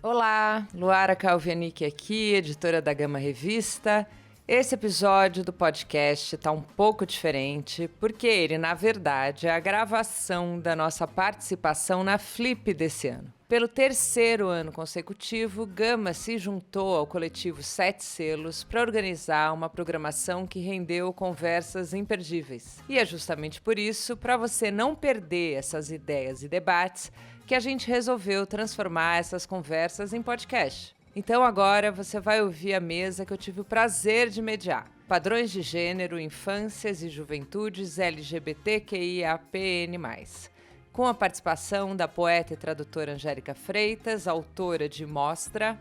Olá, Luara Calvianic aqui, editora da Gama Revista. Esse episódio do podcast está um pouco diferente, porque ele, na verdade, é a gravação da nossa participação na Flip desse ano. Pelo terceiro ano consecutivo, Gama se juntou ao coletivo Sete Selos para organizar uma programação que rendeu conversas imperdíveis. E é justamente por isso, para você não perder essas ideias e debates, que a gente resolveu transformar essas conversas em podcast. Então agora você vai ouvir a mesa que eu tive o prazer de mediar. Padrões de gênero, infâncias e juventudes LGBTQIAPN+. Com a participação da poeta e tradutora Angélica Freitas, autora de Monstra,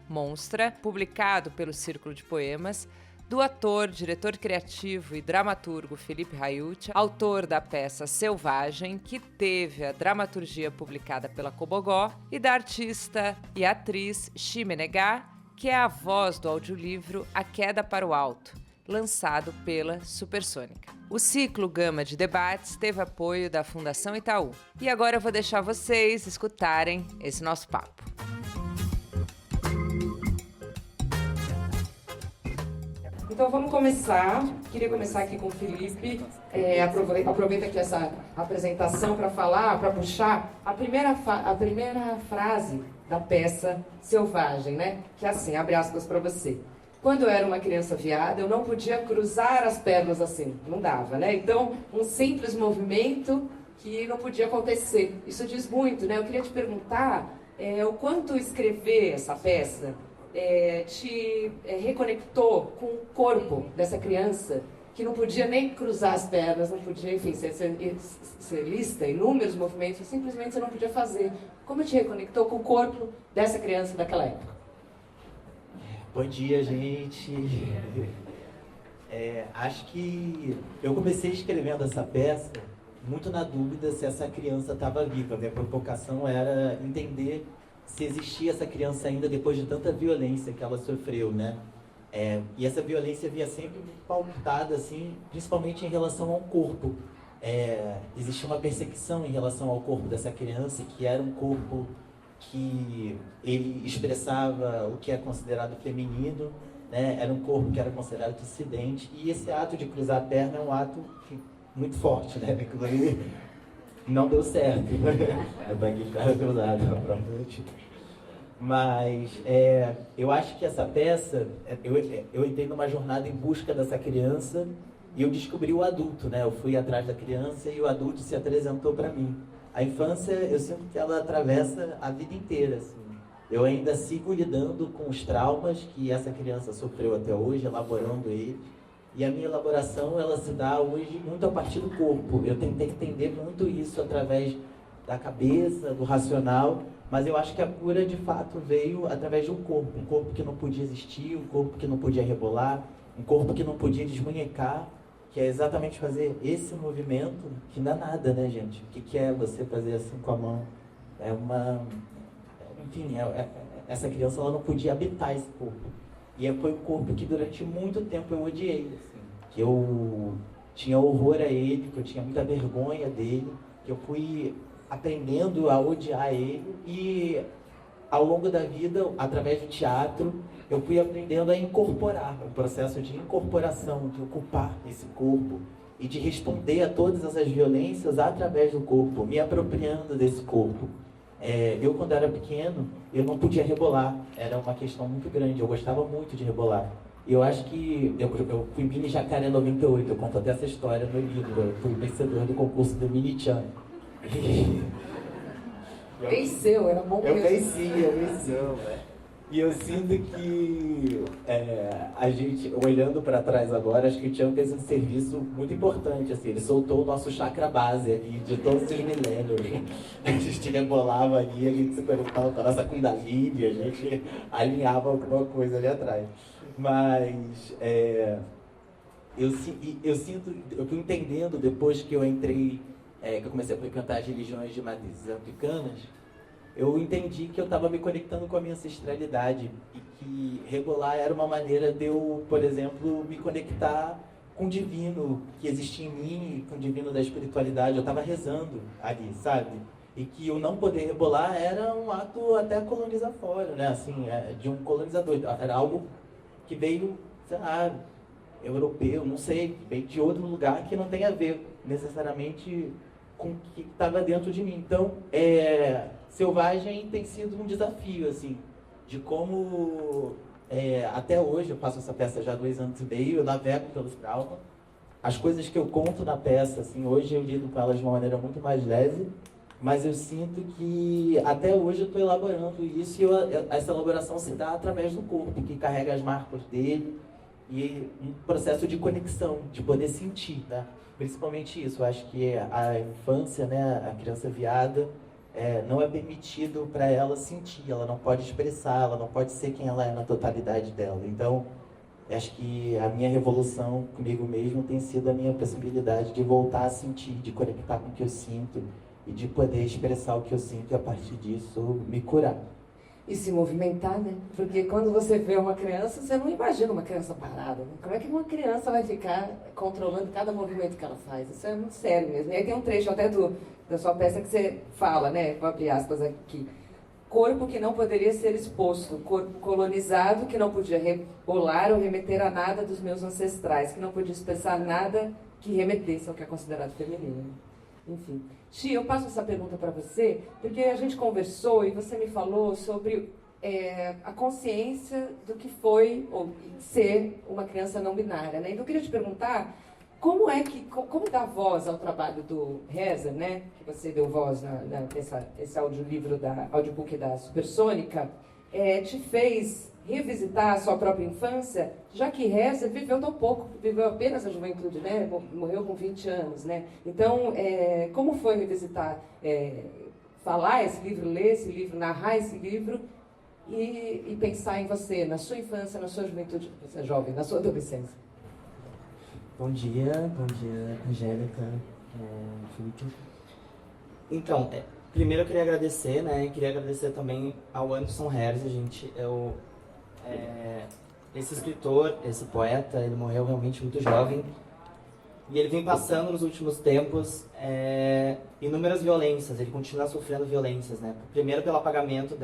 publicado pelo Círculo de Poemas, do ator, diretor criativo e dramaturgo Felipe Raiucci, autor da peça Selvagem, que teve a dramaturgia publicada pela Cobogó, e da artista e atriz Chime Negá, que é a voz do audiolivro A Queda para o Alto, lançado pela Supersônica. O ciclo Gama de Debates teve apoio da Fundação Itaú. E agora eu vou deixar vocês escutarem esse nosso papo. Então vamos começar. Queria começar aqui com o Felipe. Aproveita aqui essa apresentação para falar, para puxar a primeira frase da peça Selvagem, né? Que é assim, abre aspas para você. Quando eu era uma criança viada, eu não podia cruzar as pernas assim, não dava, né? Então, um simples movimento que não podia acontecer. Isso diz muito, né? Eu queria te perguntar o quanto escrever essa peça te reconectou com o corpo dessa criança que não podia nem cruzar as pernas, não podia, enfim, você lista inúmeros movimentos, simplesmente você não podia fazer. Como te reconectou com o corpo dessa criança daquela época? Bom dia, gente. Acho que eu comecei escrevendo essa peça muito na dúvida se essa criança estava viva. Minha provocação era entender se existia essa criança ainda depois de tanta violência que ela sofreu, né? E essa violência vinha sempre pautada, assim, principalmente em relação ao corpo. Existia uma perseguição em relação ao corpo dessa criança, que era um corpo que ele expressava o que é considerado feminino, né? Era um corpo que era considerado dissidente, e esse ato de cruzar a perna é um ato muito forte, né? Inclusive, não deu certo. É para que ficar cruzado para frente. Mas eu acho que essa peça, eu entrei numa jornada em busca dessa criança e eu descobri o adulto, né? Eu fui atrás da criança e o adulto se apresentou para mim. A infância, eu sinto que ela atravessa a vida inteira, assim. Eu ainda sigo lidando com os traumas que essa criança sofreu até hoje, elaborando eles. E a minha elaboração, ela se dá hoje muito a partir do corpo. Eu tentei entender muito isso através da cabeça, do racional, mas eu acho que a cura, de fato, veio através de um corpo que não podia existir, um corpo que não podia rebolar, um corpo que não podia desmunhecar, que é exatamente fazer esse movimento, que não é nada, né, gente? O que é você fazer assim com a mão? Enfim, essa criança, ela não podia habitar esse corpo. E foi um corpo que durante muito tempo eu odiei, assim, que eu tinha horror a ele, que eu tinha muita vergonha dele, que eu fui aprendendo a odiar ele e ao longo da vida, através do teatro, eu fui aprendendo a incorporar, o processo de incorporação, de ocupar esse corpo e de responder a todas essas violências através do corpo, me apropriando desse corpo. Eu, quando era pequeno, eu não podia rebolar, era uma questão muito grande, eu gostava muito de rebolar. E eu acho que eu fui Mini Jacaré 98, eu conto até essa história no livro, eu fui vencedor do concurso do Mini Chan. Venceu, era bom mesmo. Eu venci, velho. E eu sinto que a gente, olhando para trás agora, acho que o Chan fez um serviço muito importante, assim, ele soltou o nosso chakra base ali, de todos os milênios. A gente rebolava ali, a gente se conectava com a nossa Kundalini, a gente alinhava alguma coisa ali atrás. Mas eu sinto, eu fui entendendo depois que eu entrei, que eu comecei a frequentar as religiões de matrizes africanas, eu entendi que eu estava me conectando com a minha ancestralidade e que rebolar era uma maneira de eu, por exemplo, me conectar com o divino que existia em mim, com o divino da espiritualidade. Eu estava rezando ali, sabe? e que o não poder rebolar era um ato até colonizatório, né? Assim, de um colonizador. Era algo que veio, sei lá, europeu, não sei, veio de outro lugar que não tem a ver necessariamente com o que estava dentro de mim. Então, Selvagem tem sido um desafio, assim, de como até hoje, eu faço essa peça já há 2 anos e meio, eu navego pelos traumas. As coisas que eu conto na peça, assim, hoje eu lido com elas de uma maneira muito mais leve, mas eu sinto que até hoje eu estou elaborando isso e essa elaboração se dá através do corpo, que carrega as marcas dele, e um processo de conexão, de poder sentir, né? Principalmente isso, eu acho que a infância, né, a criança viada, não é permitido para ela sentir, ela não pode expressar, ela não pode ser quem ela é na totalidade dela. Então, acho que a minha revolução comigo mesmo tem sido a minha possibilidade de voltar a sentir, de conectar com o que eu sinto e de poder expressar o que eu sinto e a partir disso me curar. E se movimentar, né? Porque quando você vê uma criança, você não imagina uma criança parada, né? Como é que uma criança vai ficar controlando cada movimento que ela faz? Isso é muito sério mesmo. E aí tem um trecho até da sua peça que você fala, né? Vou abrir aspas aqui. Corpo que não poderia ser exposto, corpo colonizado que não podia rebolar ou remeter a nada dos meus ancestrais, que não podia expressar nada que remetesse ao que é considerado feminino. Enfim. Xi, eu passo essa pergunta para você, porque a gente conversou e você me falou sobre a consciência do que foi ou ser uma criança não binária, né? Então eu queria te perguntar como dar voz ao trabalho do Reza, né? Que você deu voz nesse audiolivro, audiobook da Supersônica, te fez revisitar a sua própria infância, já que Reza viveu tão pouco, viveu apenas a juventude, né? Morreu com 20 anos, né? Então, como foi revisitar, falar esse livro, ler esse livro, narrar esse livro e pensar em você, na sua infância, na sua juventude, você é jovem, na sua adolescência? Bom dia, Angélica, Felipe. Então, primeiro eu queria agradecer, né? E queria agradecer também ao Anderson Herz, gente. Esse escritor, esse poeta, ele morreu realmente muito jovem. E ele vem passando nos últimos tempos inúmeras violências, ele continua sofrendo violências, né? Primeiro pelo apagamento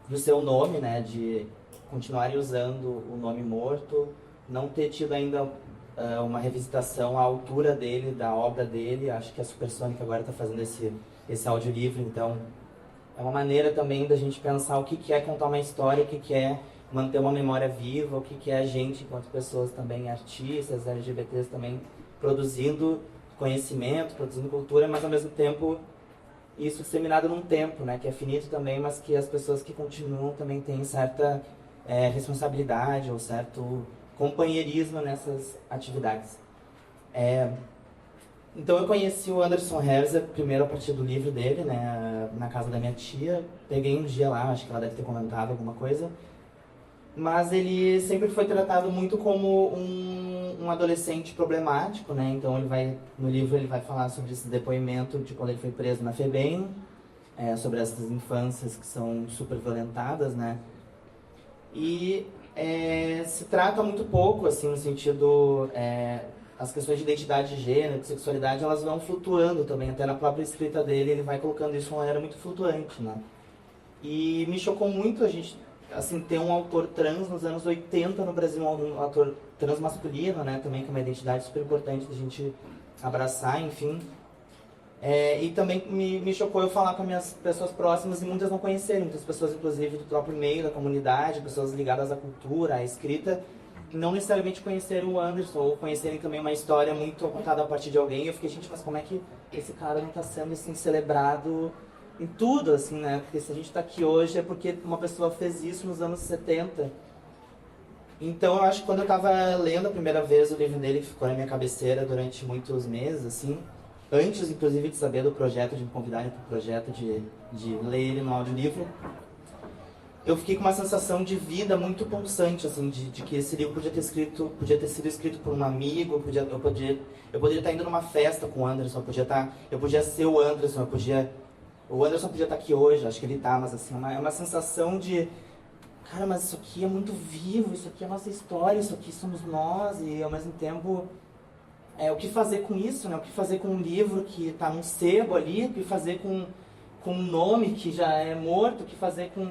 do seu nome, né? De continuarem usando o nome morto, não ter tido ainda uma revisitação à altura dele, da obra dele. Acho que a Supersônica agora está fazendo esse audiolivro, então é uma maneira também da gente pensar o que é contar uma história, o que é manter uma memória viva, o que é a gente, enquanto pessoas também, artistas, LGBTs também, produzindo conhecimento, produzindo cultura, mas ao mesmo tempo isso disseminado num tempo, né, que é finito também, mas que as pessoas que continuam também têm certa responsabilidade ou certo companheirismo nessas atividades. Então eu conheci o Anderson Herzer primeiro a partir do livro dele, né, na casa da minha tia. Peguei um dia lá, acho que ela deve ter comentado alguma coisa. Mas ele sempre foi tratado muito como um adolescente problemático, né? Então no livro ele vai falar sobre esse depoimento de quando ele foi preso na FEBEM, sobre essas infâncias que são super violentadas, né? E se trata muito pouco, assim, no sentido... as questões de identidade de gênero, de sexualidade, elas vão flutuando também. Até na própria escrita dele, ele vai colocando isso de uma maneira muito flutuante, né? E me chocou muito a gente, assim, ter um autor trans nos anos 80 no Brasil, um autor trans masculino, né? Também, que é uma identidade super importante da gente abraçar, enfim. E também me chocou eu falar com as minhas pessoas próximas e muitas não conhecerem. Muitas pessoas, inclusive, do próprio meio da comunidade, pessoas ligadas à cultura, à escrita, não necessariamente conheceram o Anderson ou conhecerem também uma história muito contada a partir de alguém. E eu fiquei, gente, mas como é que esse cara não está sendo, assim, celebrado em tudo, assim, né? Porque se a gente está aqui hoje é porque uma pessoa fez isso nos anos 70. Então eu acho que quando eu estava lendo a primeira vez o livro dele, que ficou na minha cabeceira durante muitos meses, assim, antes inclusive de saber do projeto, de me convidarem para o projeto de ler ele no audiolivro, eu fiquei com uma sensação de vida muito pulsante, assim, de que esse livro podia ter sido escrito por um amigo, eu poderia estar indo numa festa com o Anderson, eu podia ser o Anderson, o Anderson podia estar aqui hoje, acho que ele está, mas assim, é uma sensação de, cara, mas isso aqui é muito vivo, isso aqui é a nossa história, isso aqui somos nós, e ao mesmo tempo o que fazer com isso, né? O que fazer com um livro que está num sebo ali, o que fazer com um nome que já é morto, o que fazer com...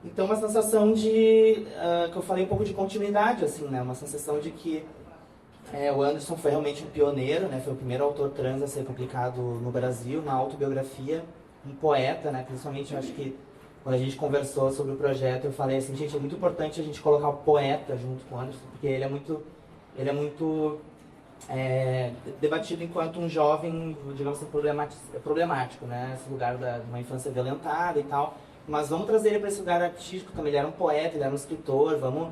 Então, uma sensação de... que eu falei um pouco de continuidade, assim, né? Uma sensação de que o Anderson foi realmente um pioneiro, né? Foi o primeiro autor trans a ser publicado no Brasil, uma autobiografia, um poeta, né? Principalmente, eu acho que quando a gente conversou sobre o projeto, eu falei assim, gente, é muito importante a gente colocar o poeta junto com o Anderson, porque ele é muito debatido enquanto um jovem, digamos assim, problemático, né? Esse lugar de uma infância violentada e tal. Mas vamos trazer ele para esse lugar artístico também. Ele era um poeta, ele era um escritor, vamos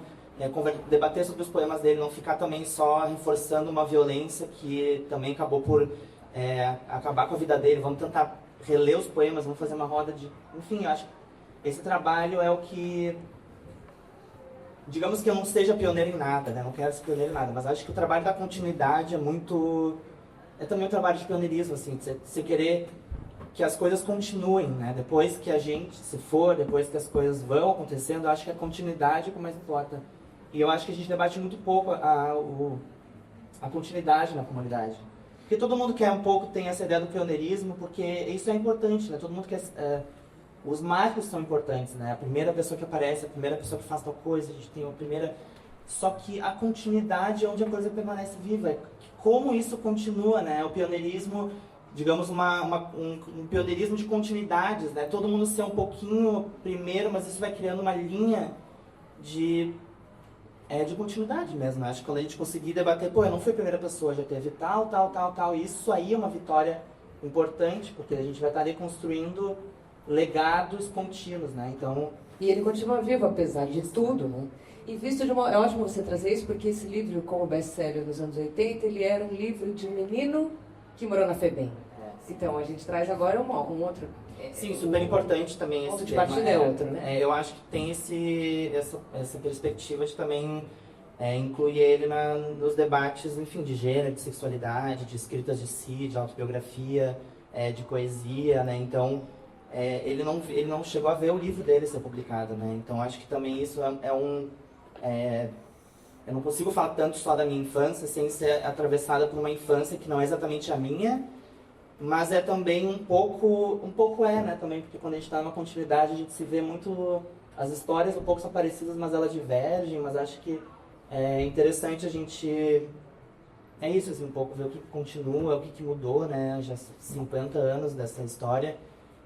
debater sobre os poemas dele, não ficar também só reforçando uma violência que também acabou por acabar com a vida dele. Vamos tentar reler os poemas, vamos fazer uma roda de... Enfim, eu acho que esse trabalho é o que... Digamos que eu não seja pioneiro em nada, né? Não quero ser pioneiro em nada, mas acho que o trabalho da continuidade é muito... É também um trabalho de pioneirismo, assim, de você querer que as coisas continuem, né? Depois que a gente se for, depois que as coisas vão acontecendo, eu acho que a continuidade é o que mais importa. E eu acho que a gente debate muito pouco a continuidade na comunidade. Porque todo mundo quer um pouco, tem essa ideia do pioneirismo, porque isso é importante, né? Todo mundo quer... Os marcos são importantes, né? A primeira pessoa que aparece, a primeira pessoa que faz tal coisa, a gente tem a primeira... Só que a continuidade é onde a coisa permanece viva. Como isso continua, né? O pioneirismo, digamos, um pioneirismo de continuidades, né? Todo mundo ser um pouquinho primeiro, mas isso vai criando uma linha de continuidade mesmo. Acho que quando a gente conseguir debater, eu não fui a primeira pessoa, já teve tal, isso aí é uma vitória importante, porque a gente vai estar ali construindo legados contínuos, né? Então... E ele continua vivo, apesar de tudo, né? E visto de uma... É ótimo você trazer isso, porque esse livro, como best-seller nos anos 80, ele era um livro de um menino que morou na FEBEM. Então, a gente traz agora um outro... Sim, super importante também esse tema. Outro de partida é outro, né? Eu acho que tem essa perspectiva de também incluir ele nos debates, enfim, de gênero, de sexualidade, de escritas de si, de autobiografia, de poesia, né? Então... ele não chegou a ver o livro dele ser publicado, né? Então acho que também isso eu não consigo falar tanto só da minha infância sem ser atravessada por uma infância que não é exatamente a minha, mas é também um pouco né? Também porque quando a gente está numa continuidade a gente se vê muito, as histórias um pouco são parecidas, mas elas divergem, mas acho que é interessante a gente isso, assim, um pouco ver o que continua, o que mudou, né? Já 50 anos dessa história.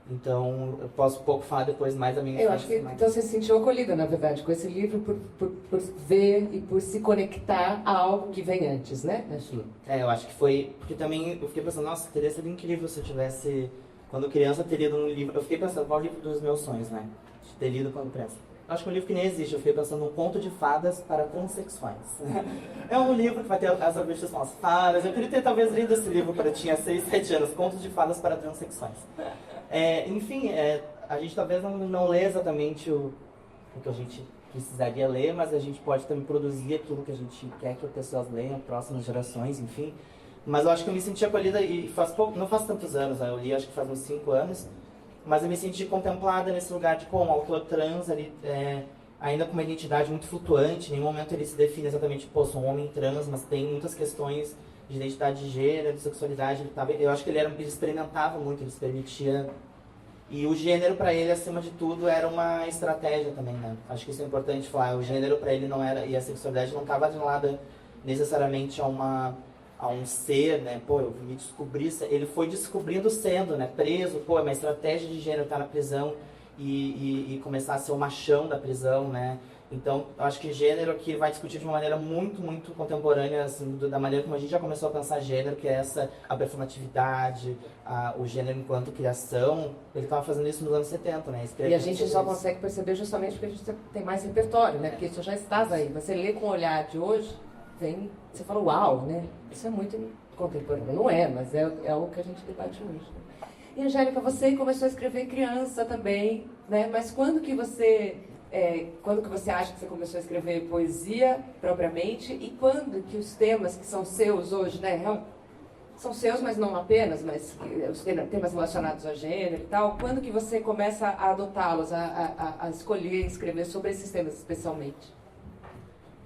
Então, eu posso um pouco falar depois mais da minha infância. Eu acho que então você se sentiu acolhida, na verdade, com esse livro por ver e por se conectar a algo que vem antes, né? Sim. Eu acho que foi... Porque também eu fiquei pensando, nossa, teria sido incrível se eu tivesse... Quando criança, ter lido um livro... Eu fiquei pensando, qual é o livro dos meus sonhos, né? De ter lido quando criança. Eu acho que é um livro que nem existe. Eu fiquei pensando, Um Conto de Fadas para Transsexuais. É um livro que vai ter as revistas com as fadas. Eu queria ter talvez lido esse livro quando eu tinha 6, 7 anos. Contos de Fadas para Transsexuais. Enfim, a gente talvez não lê exatamente o que a gente precisaria ler, mas a gente pode também produzir aquilo que a gente quer que as pessoas leiam, próximas gerações, enfim. Mas eu acho que eu me senti acolhida, e não faz tantos anos, né? Eu li acho que faz uns 5 anos, mas eu me senti contemplada nesse lugar de como um autor trans, ali, ainda com uma identidade muito flutuante, em nenhum momento ele se define exatamente, sou um homem trans, mas tem muitas questões de identidade de gênero, de sexualidade, eu acho que ele experimentava muito, ele se permitia... E o gênero para ele, acima de tudo, era uma estratégia também, né? Acho que isso é importante falar, o gênero para ele não era, e a sexualidade não estava atrelada necessariamente a um ser, né? Eu me descobri, ele foi descobrindo sendo, né? Preso, é uma estratégia de gênero estar na prisão e começar a ser o machão da prisão, né? Então, acho que gênero aqui vai discutir de uma maneira muito, muito contemporânea, assim, da maneira como a gente já começou a pensar gênero, que é a performatividade, o gênero enquanto criação. Ele estava fazendo isso nos anos 70, né? E a gente só consegue perceber justamente porque a gente tem mais repertório, né? Porque isso já estás aí. Você lê com o olhar de hoje, você fala, uau, né? Isso é muito contemporâneo. Não é, mas é o que a gente debate hoje. E, Angélica, você começou a escrever criança também, né? Mas quando que você acha que você começou a escrever poesia propriamente e quando que os temas que são seus hoje, né, são seus, mas não apenas, mas os temas relacionados ao gênero e tal, quando que você começa a adotá-los, a escolher escrever sobre esses temas especialmente?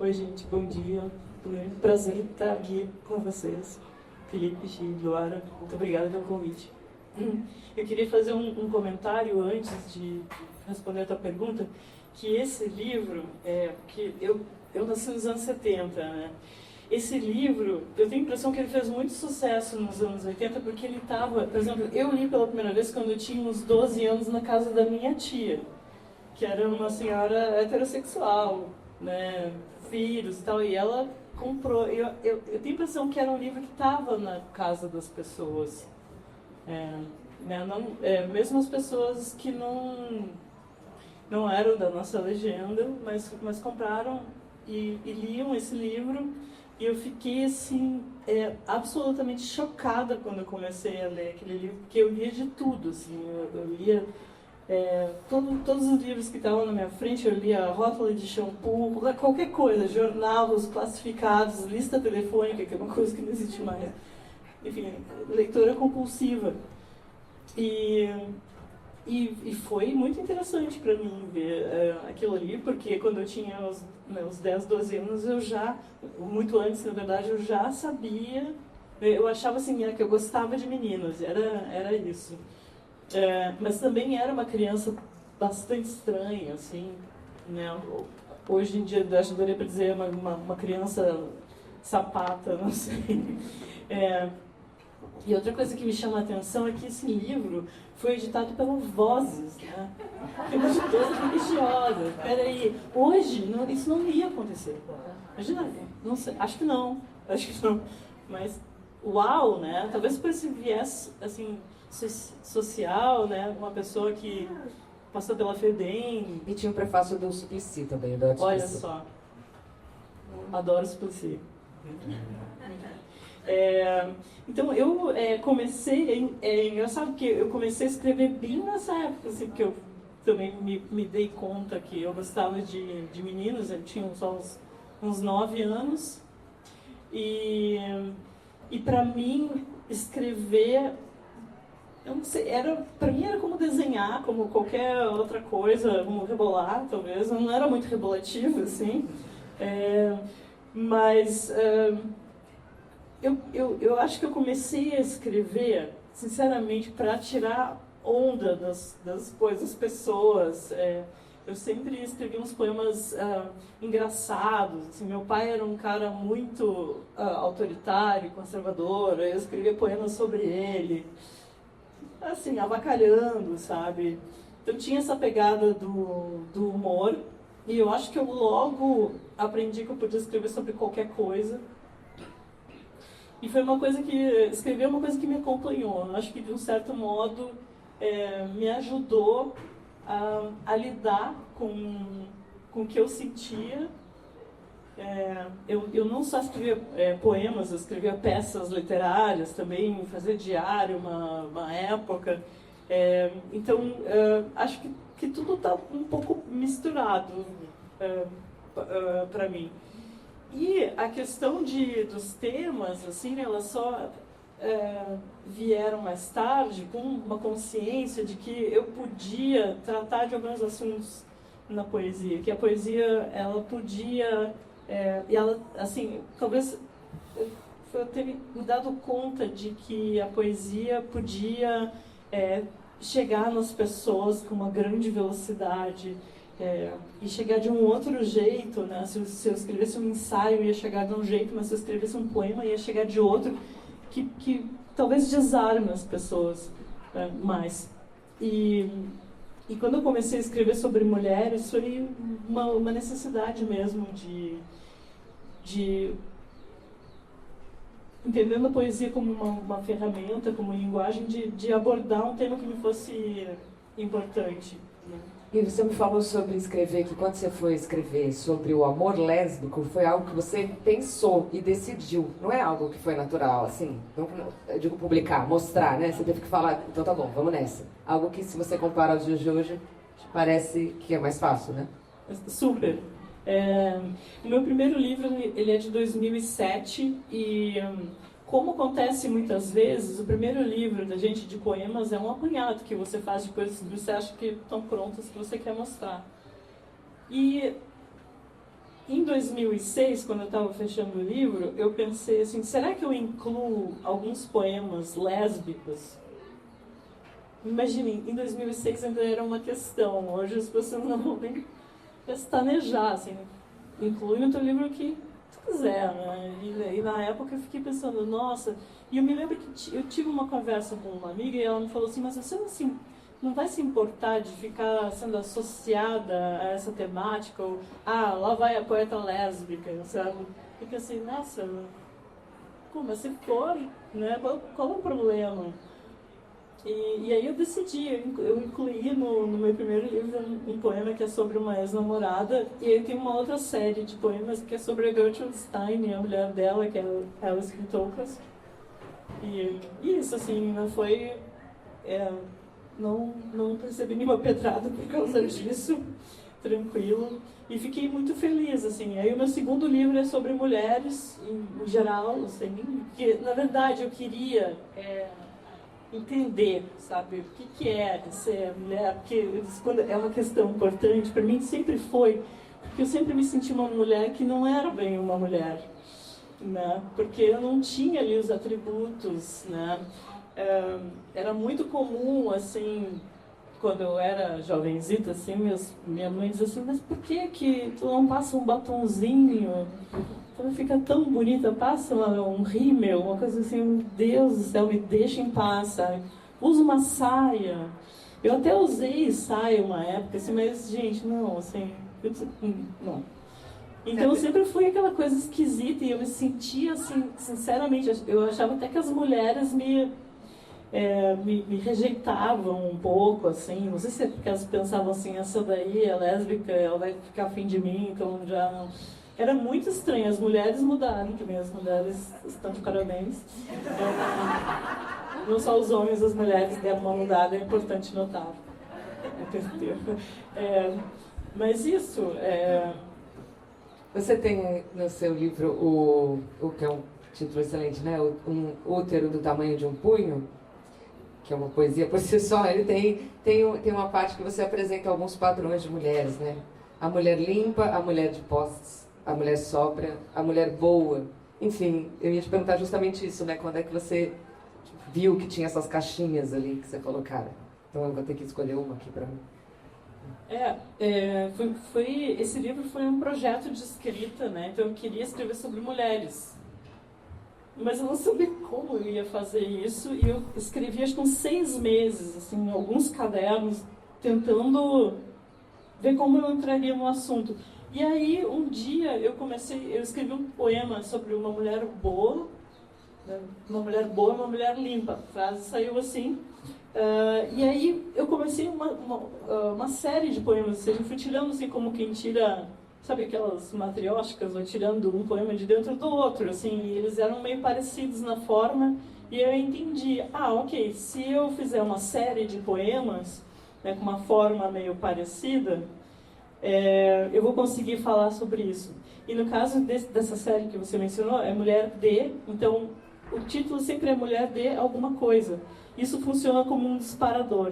Oi, gente, bom dia. É um prazer estar aqui com vocês. Felipe, Xi, Luara, muito obrigada pelo convite. Eu queria fazer um comentário antes de responder a tua pergunta, que esse livro, que eu nasci nos anos 70, né? Esse livro, eu tenho a impressão que ele fez muito sucesso nos anos 80, porque ele estava, por exemplo, eu li pela primeira vez quando eu tinha uns 12 anos na casa da minha tia, que era uma senhora heterossexual, né, filhos e tal, e ela comprou. Eu tenho a impressão que era um livro que estava na casa das pessoas, né, mesmo as pessoas que não eram da nossa legenda, mas compraram e liam esse livro. E eu fiquei, assim, absolutamente chocada quando eu comecei a ler aquele livro, porque eu lia de tudo, assim, eu lia todos os livros que estavam na minha frente, eu lia rótula de shampoo, qualquer coisa, jornal, os classificados, lista telefônica, que é uma coisa que não existe mais. Enfim, leitora compulsiva. E foi muito interessante para mim ver aquilo ali, porque quando eu tinha os 10, 12 anos, muito antes, na verdade, eu já sabia, eu achava assim, que eu gostava de meninos, era isso. Mas também era uma criança bastante estranha, assim, né? Hoje em dia, acho que daria para dizer uma criança sapata, não sei. E outra coisa que me chama a atenção é que esse livro foi editado pela Vozes, né? É uma editora religiosa. Peraí, hoje isso não ia acontecer. Imagina, não sei, acho que não. Mas, uau, né? Talvez por esse viés, assim, social, né? Uma pessoa que passou pela FEBEM. E tinha o prefácio do Suplicy também, do Suplicy. Olha só. Adoro Suplicy. Então eu comecei, é engraçado que eu comecei a escrever bem nessa época, assim, porque eu também me dei conta que eu gostava de meninos, eu tinha só uns 9 anos, e para mim escrever, eu não sei, para mim era como desenhar, como qualquer outra coisa, como rebolar talvez, eu não era muito rebolativo assim, mas eu acho que eu comecei a escrever, sinceramente, para tirar onda das coisas, das pessoas. Eu sempre escrevi uns poemas engraçados. Assim, meu pai era um cara muito autoritário, conservador. Eu escrevia poemas sobre ele, assim, avacalhando, sabe? Então tinha essa pegada do humor. E eu acho que eu logo aprendi que eu podia escrever sobre qualquer coisa. E foi uma coisa que... Escrever é uma coisa que me acompanhou. Eu acho que, de um certo modo, me ajudou a lidar com o que eu sentia. Eu não só escrevia poemas, eu escrevia peças literárias também, fazia diário uma época. Então, acho que tudo está um pouco misturado para mim. E a questão dos temas, assim, né, elas só vieram mais tarde com uma consciência de que eu podia tratar de alguns assuntos na poesia, que a poesia, ela podia, e ela, assim, talvez eu tenha me dado conta de que a poesia podia chegar nas pessoas com uma grande velocidade, e chegar de um outro jeito, né? Se eu escrevesse um ensaio, ia chegar de um jeito, mas se eu escrevesse um poema, ia chegar de outro, que talvez desarme as pessoas mais. E quando eu comecei a escrever sobre mulheres, foi uma necessidade mesmo de entendendo a poesia como uma ferramenta, como linguagem, de abordar um tema que me fosse importante, né? E você me falou sobre escrever, que quando você foi escrever sobre o amor lésbico, foi algo que você pensou e decidiu. Não é algo que foi natural, assim. Não, eu digo publicar, mostrar, né? Você teve que falar, então tá bom, vamos nessa. Algo que, se você compara aos dias de hoje, parece que é mais fácil, né? Super. O meu primeiro livro, ele é de 2007 e... Como acontece muitas vezes, o primeiro livro da gente de poemas é um apanhado que você faz de coisas que você acha que estão prontas, que você quer mostrar. E em 2006, quando eu estava fechando o livro, eu pensei assim, será que eu incluo alguns poemas lésbicos? Imaginem, em 2006 ainda era uma questão, hoje as pessoas não vão nem pestanejar, assim, inclui no teu livro o que tu quiser, né? E na época eu fiquei pensando, nossa, e eu me lembro que eu tive uma conversa com uma amiga e ela me falou assim, mas você não vai se importar de ficar sendo associada a essa temática, ou, lá vai a poeta lésbica, sabe? Eu pensei, nossa, como se for, né? Qual é o problema? E aí eu decidi, eu incluí no meu primeiro livro um poema que é sobre uma ex-namorada, e aí tem uma outra série de poemas que é sobre a Gertrude Stein, a mulher dela, que é a Alice Krittolkas. E isso, assim, não foi... não percebi nenhuma pedrada por causa disso, tranquilo. E fiquei muito feliz, assim. Aí o meu segundo livro é sobre mulheres, em geral, assim, que, na verdade, eu queria... entender, sabe, o que é ser mulher, porque quando é uma questão importante, para mim sempre foi, porque eu sempre me senti uma mulher que não era bem uma mulher, né, porque eu não tinha ali os atributos, né, era muito comum, assim, quando eu era jovenzita, assim, minha mãe dizia assim, mas por que tu não passa um batonzinho? Ela fica tão bonita, passa um rímel, uma coisa assim, meu Deus do céu, me deixa em paz, sabe? Usa uma saia. Eu até usei saia uma época, assim, mas, gente, não, assim, não. Então, sempre foi aquela coisa esquisita e eu me sentia, assim, sinceramente, eu achava até que as mulheres me rejeitavam um pouco, assim, não sei se é porque elas pensavam assim, essa daí é lésbica, ela vai ficar afim de mim, então já não... Era muito estranho, as mulheres mudaram, também as mulheres estão de parabéns. Não só os homens, as mulheres deram uma mudada, é importante notar. Mas isso... Você tem no seu livro o que é um título excelente, né? Um útero do tamanho de um punho, que é uma poesia por si só. Ele tem uma parte que você apresenta alguns padrões de mulheres, né? A mulher limpa, a mulher de posses, a mulher sóbria, a mulher boa. Enfim, eu ia te perguntar justamente isso, né? Quando é que você viu que tinha essas caixinhas ali que você colocava? Então eu vou ter que escolher uma aqui para mim. Esse livro foi um projeto de escrita, né? Então eu queria escrever sobre mulheres. Mas eu não sabia como eu ia fazer isso, e eu escrevi acho que uns 6 meses, assim, alguns cadernos, tentando ver como eu entraria no assunto. E aí, um dia, eu escrevi um poema sobre uma mulher boa, né? Uma mulher boa e uma mulher limpa. A frase saiu assim. E aí, eu comecei uma série de poemas, ou seja, eu fui tirando assim como quem tira... Sabe aquelas matrióticas, ou tirando um poema de dentro do outro, assim, e eles eram meio parecidos na forma, e eu entendi, ok, se eu fizer uma série de poemas, né, com uma forma meio parecida, eu vou conseguir falar sobre isso. E no caso dessa série que você mencionou, é Mulher de, então o título sempre é Mulher de alguma coisa. Isso funciona como um disparador,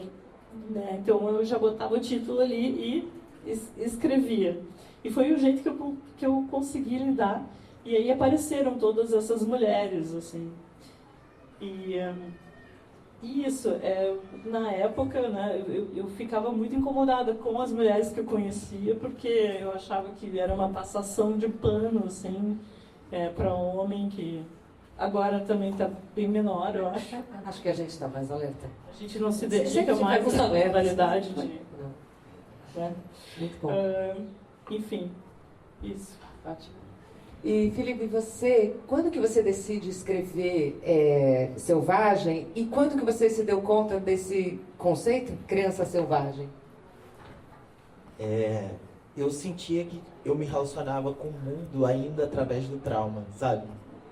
né? Então eu já botava o título ali e escrevia. E foi o jeito que eu consegui lidar. E aí apareceram todas essas mulheres, assim. E isso, na época, né, eu ficava muito incomodada com as mulheres que eu conhecia, porque eu achava que era uma passação de pano, assim, para um homem que agora também está bem menor, eu acho. Acho que a gente está mais alerta. A gente não se dedica mais à modalidade de... Não. Muito bom. Enfim, isso. Ótimo. E, Felipe, quando que você decide escrever Selvagem e quando que você se deu conta desse conceito, criança selvagem? Eu sentia que eu me relacionava com o mundo ainda através do trauma, sabe?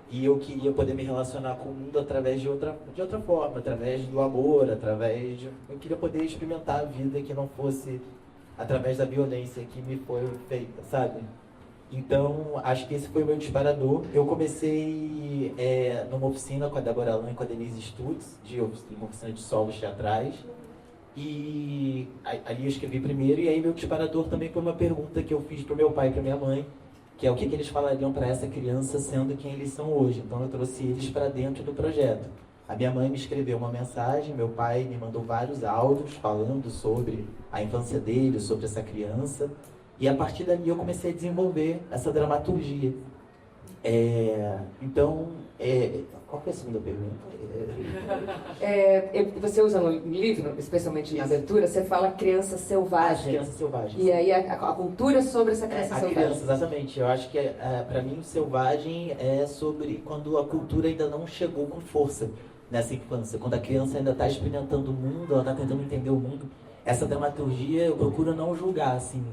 E eu queria poder me relacionar com o mundo através de outra forma, através do amor, eu queria poder experimentar a vida que não fosse através da violência que me foi feita, sabe? Então, acho que esse foi o meu disparador. Eu comecei numa oficina com a Débora Alain e com a Denise Stutz, uma oficina de solos teatrais. E ali eu escrevi primeiro, e aí meu disparador também foi uma pergunta que eu fiz para o meu pai e para minha mãe, que é o que eles falariam para essa criança sendo quem eles são hoje. Então eu trouxe eles para dentro do projeto. A minha mãe me escreveu uma mensagem, meu pai me mandou vários áudios falando sobre a infância dele, sobre essa criança. E a partir dali eu comecei a desenvolver essa dramaturgia. Então, qual foi a segunda pergunta? Você usa no livro, especialmente na abertura, você fala criança selvagem. Criança selvagem. E aí a cultura sobre essa criança selvagem. Criança, exatamente. Eu acho que, para mim, o selvagem é sobre quando a cultura ainda não chegou com força nessa infância. Quando a criança ainda está experimentando o mundo, ela está tentando entender o mundo. Essa dramaturgia eu procuro não julgar. Assim.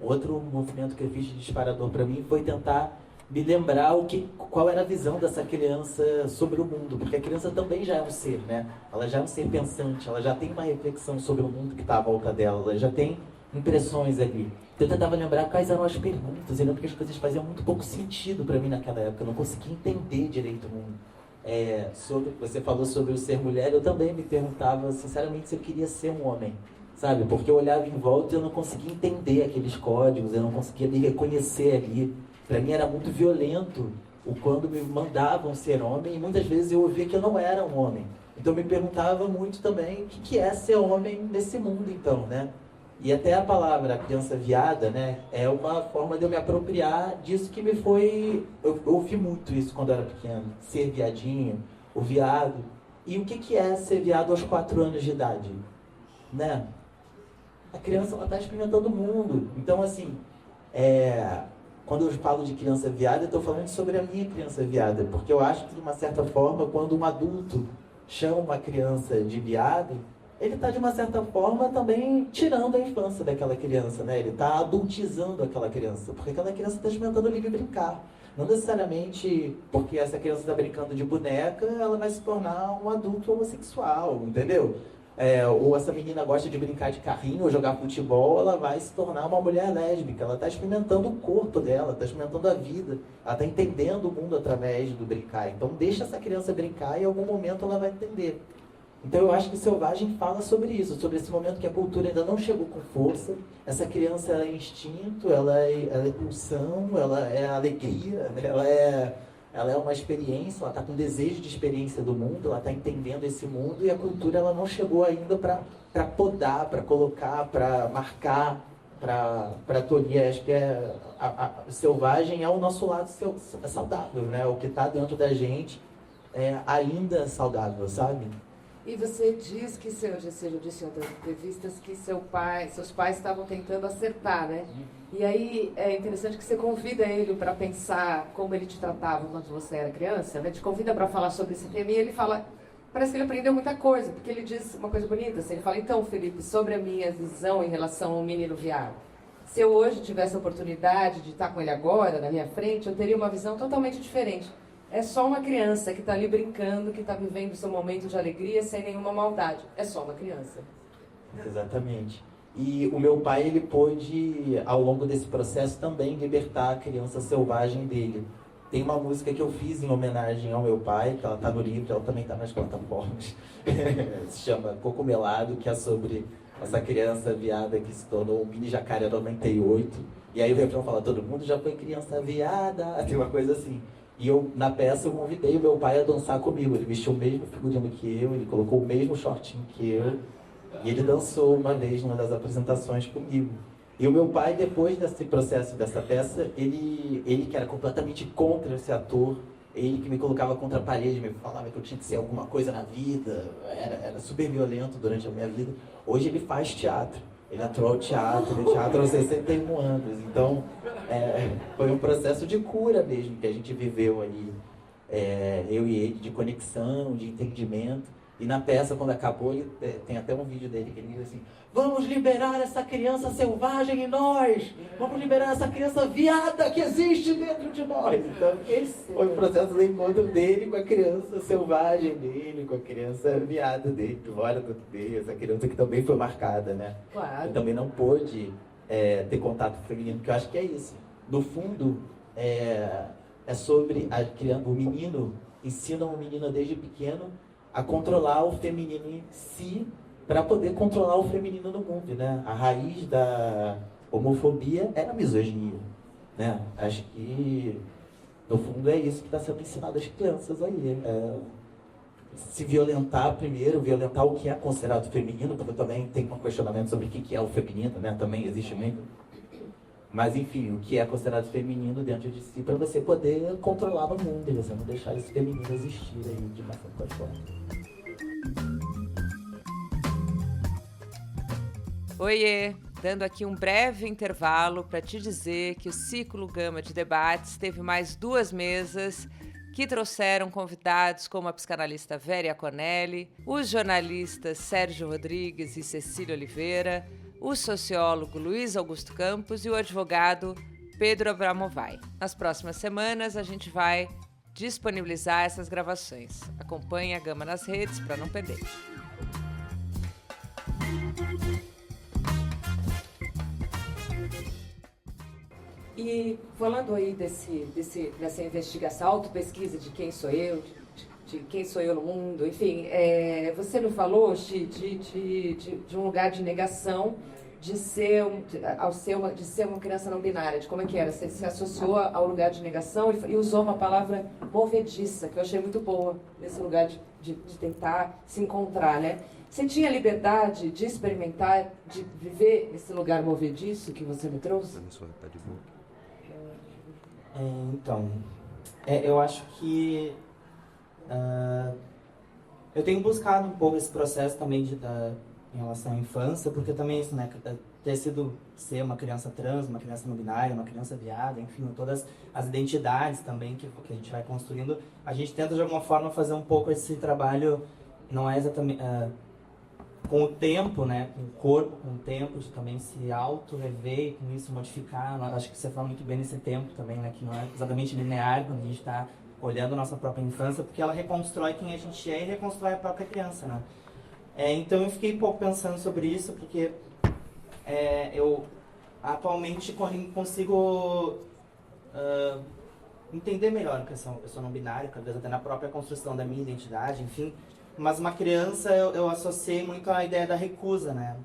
Outro movimento que eu fiz de disparador para mim foi tentar me lembrar qual era a visão dessa criança sobre o mundo, porque a criança também já é um ser, né? Ela já é um ser pensante, ela já tem uma reflexão sobre o mundo que está à volta dela, ela já tem impressões ali. Então eu tentava lembrar quais eram as perguntas, eu lembro que as coisas faziam muito pouco sentido para mim naquela época, eu não conseguia entender direito o mundo. Você falou sobre o ser mulher, eu também me perguntava sinceramente se eu queria ser um homem, sabe? Porque eu olhava em volta e eu não conseguia entender aqueles códigos, eu não conseguia me reconhecer ali. Para mim era muito violento o quando me mandavam ser homem e muitas vezes eu ouvia que eu não era um homem. Então eu me perguntava muito também o que é ser homem nesse mundo então, né? E até a palavra criança viada, né, é uma forma de eu me apropriar disso que me foi... Eu ouvi muito isso quando eu era pequeno, ser viadinho, o viado. E o que é ser viado aos 4 anos de idade? Né? A criança está experimentando o mundo. Então assim, quando eu falo de criança viada, eu estou falando sobre a minha criança viada, porque eu acho que, de uma certa forma, quando um adulto chama uma criança de viado, ele está, de uma certa forma, também tirando a infância daquela criança, né? Ele está adultizando aquela criança, porque aquela criança está experimentando livre brincar. Não necessariamente porque essa criança está brincando de boneca, ela vai se tornar um adulto homossexual, entendeu? Ou essa menina gosta de brincar de carrinho ou jogar futebol, ela vai se tornar uma mulher lésbica. Ela está experimentando o corpo dela, está experimentando a vida, ela está entendendo o mundo através do brincar. Então deixa essa criança brincar e em algum momento ela vai entender. Então eu acho que Selvagem fala sobre isso, sobre esse momento que a cultura ainda não chegou com força. Essa criança ela é instinto, ela é pulsão, ela é alegria, né? Ela é uma experiência, ela está com desejo de experiência do mundo, ela está entendendo esse mundo e a cultura ela não chegou ainda para podar, para colocar, para marcar, para tolir. Acho que o selvagem é o nosso lado saudável, né? O que está dentro da gente é ainda saudável, sabe? E você diz que, eu disse em outras entrevistas, que seus pais estavam tentando acertar, né? E aí é interessante que você convida ele para pensar como ele te tratava quando você era criança, né? Te convida para falar sobre esse tema e ele fala, parece que ele aprendeu muita coisa, porque ele diz uma coisa bonita, assim, ele fala, então, Felipe, sobre a minha visão em relação ao menino viado, se eu hoje tivesse a oportunidade de estar com ele agora, na minha frente, eu teria uma visão totalmente diferente. É só uma criança que está ali brincando, que está vivendo o seu momento de alegria sem nenhuma maldade. É só uma criança. Exatamente. E o meu pai, ele pôde, ao longo desse processo, também libertar a criança selvagem dele. Tem uma música que eu fiz em homenagem ao meu pai, que ela está no livro, ela também está nas plataformas. Se chama Cocomelado, que é sobre essa criança viada que se tornou um mini jacaré 98. E aí o refrão fala, todo mundo já foi criança viada, tem uma coisa assim. E eu, na peça, eu convidei o meu pai a dançar comigo. Ele vestiu o mesmo figurino que eu, ele colocou o mesmo shortinho que eu. E ele dançou uma vez numa das apresentações comigo. E o meu pai, depois desse processo dessa peça, ele que era completamente contra esse ator, ele que me colocava contra a parede, me falava que eu tinha que ser alguma coisa na vida, era super violento durante a minha vida. Hoje ele faz teatro. Ele atuou ao teatro aos 61 anos. Então, foi um processo de cura mesmo que a gente viveu ali. Eu e ele, de conexão, de entendimento. E na peça, quando acabou, tem até um vídeo dele que ele diz assim, vamos liberar essa criança selvagem em nós! Vamos liberar essa criança viada que existe dentro de nós! Então, esse foi o processo do encontro dele com a criança selvagem dele, com a criança viada dele, fora dele, essa criança que também foi marcada, né? Claro. Eu também não pôde ter contato feminino, porque eu acho que é isso. No fundo, é sobre o menino, ensina o menino desde pequeno a controlar o feminino em si para poder controlar o feminino no mundo, né? A raiz da homofobia era a misoginia. né? Acho que, no fundo, é isso que está sendo ensinado às crianças aí. Se violentar primeiro, violentar o que é considerado feminino, porque também tem um questionamento sobre o que é o feminino, né? Também existe muito. Mas, enfim, o que é considerado feminino dentro de si, para você poder controlar o mundo, e você não deixar esse feminino existir aí de uma forma forte. Oiê! Dando aqui um breve intervalo para te dizer que o Ciclo Gama de Debates teve mais 2 mesas que trouxeram convidados como a psicanalista Vera Iaconelli, os jornalistas Sérgio Rodrigues e Cecília Oliveira, o sociólogo Luiz Augusto Campos e o advogado Pedro Abramovay. Nas próximas semanas a gente vai disponibilizar essas gravações. Acompanhe a Gama nas redes para não perder. E falando aí dessa investigação, autopesquisa de quem sou eu, de quem sou eu no mundo, enfim, você me falou de um lugar de negação de ser uma criança não binária, de como é que era, você se associou ao lugar de negação e usou uma palavra movediça, que eu achei muito boa, nesse lugar de tentar se encontrar, né? Você tinha liberdade de experimentar, de viver esse lugar movediço que você me trouxe? Então, eu acho que eu tenho buscado um pouco esse processo também em relação à infância, porque também isso, né, ser uma criança trans, uma criança não binária, uma criança viada, enfim, todas as identidades também que a gente vai construindo, a gente tenta de alguma forma fazer um pouco esse trabalho, não é exatamente com o tempo, né, com o corpo, com o tempo, de também se auto-rever e com isso modificar. Acho que você fala muito bem nesse tempo também, né, que não é exatamente linear quando a gente está olhando a nossa própria infância, porque ela reconstrói quem a gente é e reconstrói a própria criança, né. Então eu fiquei um pouco pensando sobre isso, porque eu atualmente consigo entender melhor que eu sou não binário, cada vez até na própria construção da minha identidade, enfim. Mas uma criança, eu associei muito à ideia da recusa, né?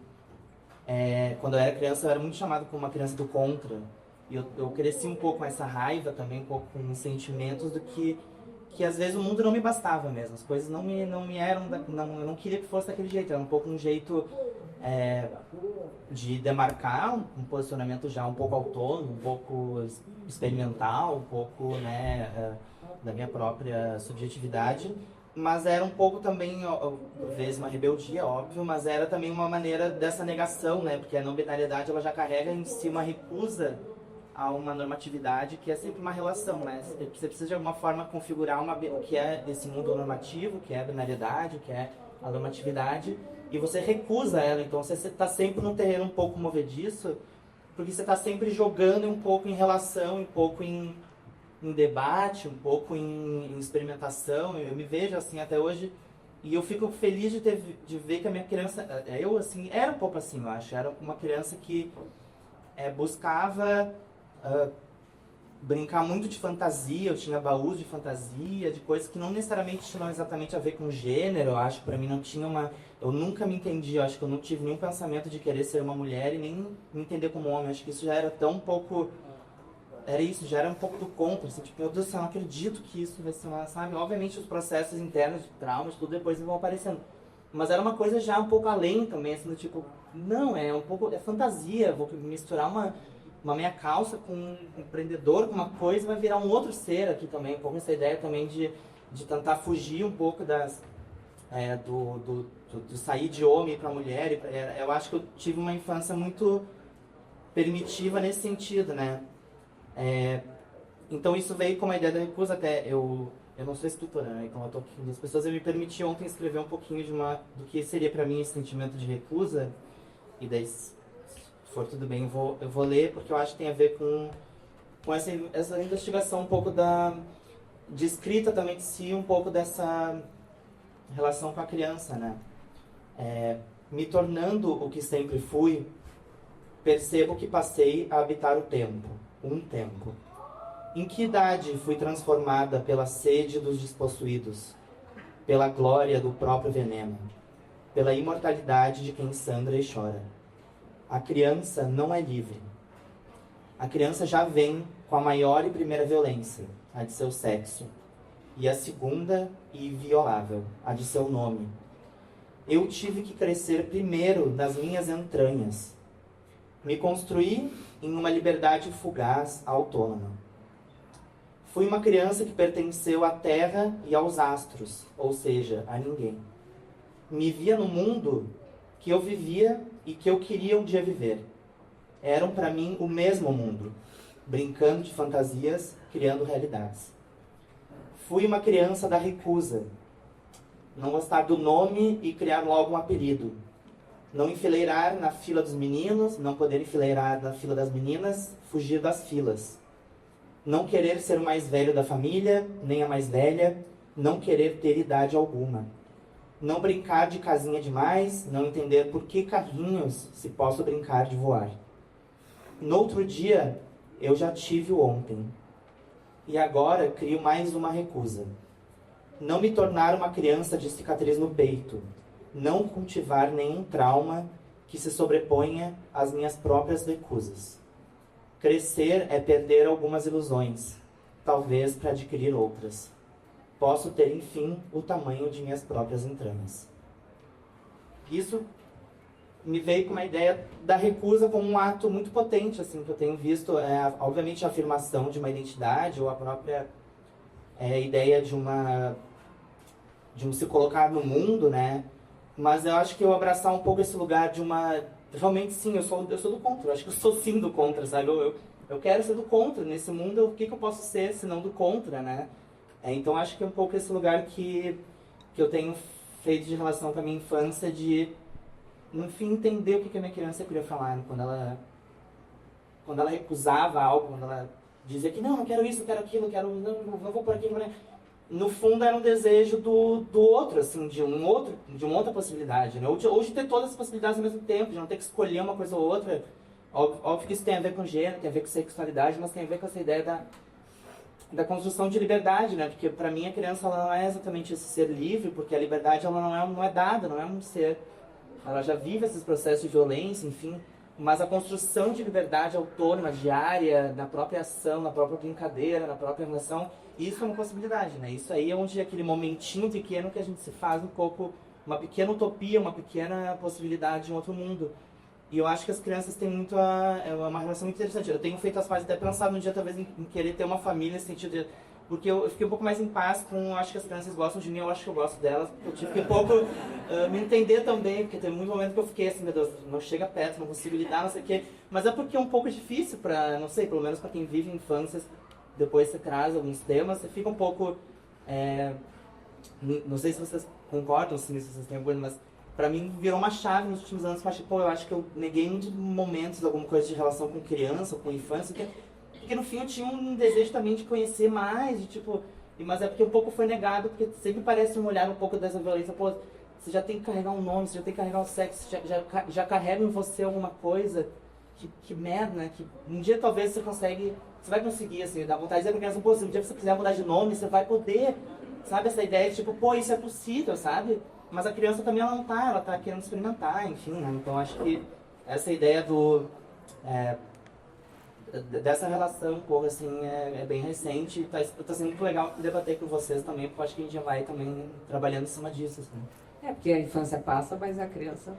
Quando eu era criança, eu era muito chamado como uma criança do contra. E eu cresci um pouco com essa raiva também, um pouco com sentimentos do que às vezes o mundo não me bastava mesmo. As coisas não me eram, eu não queria que fosse daquele jeito. Era um pouco um jeito de demarcar um posicionamento já um pouco autônomo, um pouco experimental, um pouco, né, da minha própria subjetividade. Mas era um pouco também, às vezes, uma rebeldia, óbvio, mas era também uma maneira dessa negação, né? Porque a não binariedade, ela já carrega em si uma recusa a uma normatividade, que é sempre uma relação, né? Você precisa, de alguma forma, configurar o que é esse mundo normativo, o que é a binariedade, o que é a normatividade, e você recusa ela. Então, você está sempre num terreno um pouco movediço, porque você está sempre jogando um pouco em relação, um pouco em debate, um pouco em experimentação. Eu me vejo assim até hoje e eu fico feliz de ver que a minha criança, eu assim, era um pouco assim, eu acho, era uma criança que buscava brincar muito de fantasia, eu tinha baús de fantasia, de coisas que não necessariamente tinham exatamente a ver com gênero. Eu acho que pra mim não tinha eu nunca me entendi, eu acho que eu não tive nenhum pensamento de querer ser uma mulher e nem me entender como homem. Eu acho que isso já era tão pouco... Era isso, já era um pouco do contra, assim, tipo, meu Deus do céu, eu não acredito que isso vai ser uma, sabe? Obviamente os processos internos de traumas, tudo depois vão aparecendo. Mas era uma coisa já um pouco além também, assim, do tipo, não, é fantasia, vou misturar uma meia calça com um empreendedor, com uma coisa, vai virar um outro ser aqui também, um pouco essa ideia também de tentar fugir um pouco do sair de homem para mulher. Eu acho que eu tive uma infância muito permitiva nesse sentido, né? Então isso veio com uma ideia da recusa. Até eu não sou escritora, né? Então eu tô aqui com 2 pessoas. Eu me permiti ontem escrever um pouquinho do que seria para mim esse sentimento de recusa. E daí, se for tudo bem, eu vou ler, porque eu acho que tem a ver com essa investigação um pouco de escrita também de si, um pouco dessa relação com a criança, né? Me tornando o que sempre fui, percebo que passei a habitar o tempo. Um tempo. Em que idade fui transformada pela sede dos despossuídos, pela glória do próprio veneno, pela imortalidade de quem sangra e chora? A criança não é livre. a criança já vem com a maior e primeira violência, a de seu sexo, e a segunda e inviolável, a de seu nome. Eu tive que crescer primeiro nas minhas entranhas. Me construí em uma liberdade fugaz, autônoma. Fui uma criança que pertenceu à terra e aos astros, ou seja, a ninguém. Me via no mundo que eu vivia e que eu queria um dia viver. Eram para mim o mesmo mundo, brincando de fantasias, criando realidades. Fui uma criança da recusa. Não gostar do nome e criar logo um apelido. Não enfileirar na fila dos meninos, não poder enfileirar na fila das meninas, fugir das filas. Não querer ser o mais velho da família, nem a mais velha, não querer ter idade alguma. Não brincar de casinha demais, não entender por que carrinhos se posso brincar de voar. No outro dia, eu já tive o ontem. E agora crio mais uma recusa. Não me tornar uma criança de cicatriz no peito. Não cultivar nenhum trauma que se sobreponha às minhas próprias recusas. Crescer é perder algumas ilusões, talvez para adquirir outras. Posso ter, enfim, o tamanho de minhas próprias entranhas. Isso me veio com uma ideia da recusa como um ato muito potente, assim, que eu tenho visto, obviamente, a afirmação de uma identidade ou a própria ideia de um se colocar no mundo, né? Mas eu acho que eu abraçar um pouco esse lugar de uma... Realmente, sim, eu sou do contra. Eu acho que eu sou, sim, do contra, sabe? Eu quero ser do contra. Nesse mundo, o que eu posso ser se não do contra, né? Então, acho que é um pouco esse lugar que eu tenho feito de relação com a minha infância, de, no fim, entender o que a minha criança queria falar, né? Quando ela recusava algo, quando ela dizia que não quero isso, não quero aquilo, não vou por aqui, não. No fundo era um desejo do outro, assim, de uma outra possibilidade, né? Ou de ter todas as possibilidades ao mesmo tempo, de não ter que escolher uma coisa ou outra. Óbvio que isso tem a ver com gênero, tem a ver com sexualidade, mas tem a ver com essa ideia da construção de liberdade, né? Porque para mim a criança ela não é exatamente esse ser livre, porque a liberdade ela não é dada, não é um ser. Ela já vive esses processos de violência, enfim. Mas a construção de liberdade autônoma, diária, na própria ação, na própria brincadeira, na própria relação, isso é uma possibilidade, né? Isso aí é onde aquele momentinho pequeno que a gente se faz um pouco, uma pequena utopia, uma pequena possibilidade de um outro mundo. E eu acho que as crianças têm muito uma relação muito interessante. Eu tenho feito as pazes, até pensado um dia talvez em querer ter uma família nesse sentido de... Porque eu fiquei um pouco mais em paz com... Acho que as crianças gostam de mim, eu acho que eu gosto delas. Eu tive que um pouco me entender também, porque teve muito momento que eu fiquei assim, meu Deus, não chega perto, não consigo lidar, não sei o quê. Mas é porque é um pouco difícil para, não sei, pelo menos para quem vive infâncias, depois você traz alguns temas, você fica um pouco... não sei se vocês concordam, se vocês têm alguma, mas para mim virou uma chave nos últimos anos, que eu acho que eu neguei muitos momentos, alguma coisa de relação com criança, com infância, porque no fim eu tinha um desejo também de conhecer mais, de tipo... Mas é porque um pouco foi negado, porque sempre parece um olhar um pouco dessa violência. Pô, você já tem que carregar um nome, você já tem que carregar um sexo, já carrega em você alguma coisa. Que merda, né? Que um dia talvez você vai conseguir, assim, dar vontade de dizer pra criança, pô, se um dia você quiser mudar de nome, você vai poder. Sabe, essa ideia de tipo, pô, isso é possível, sabe? Mas a criança também ela tá querendo experimentar, enfim, né? Então acho que essa ideia dessa relação, um pouco assim, é bem recente. Tá sendo muito legal debater com vocês também, porque eu acho que a gente já vai também trabalhando em cima disso, assim. Porque a infância passa, mas a criança...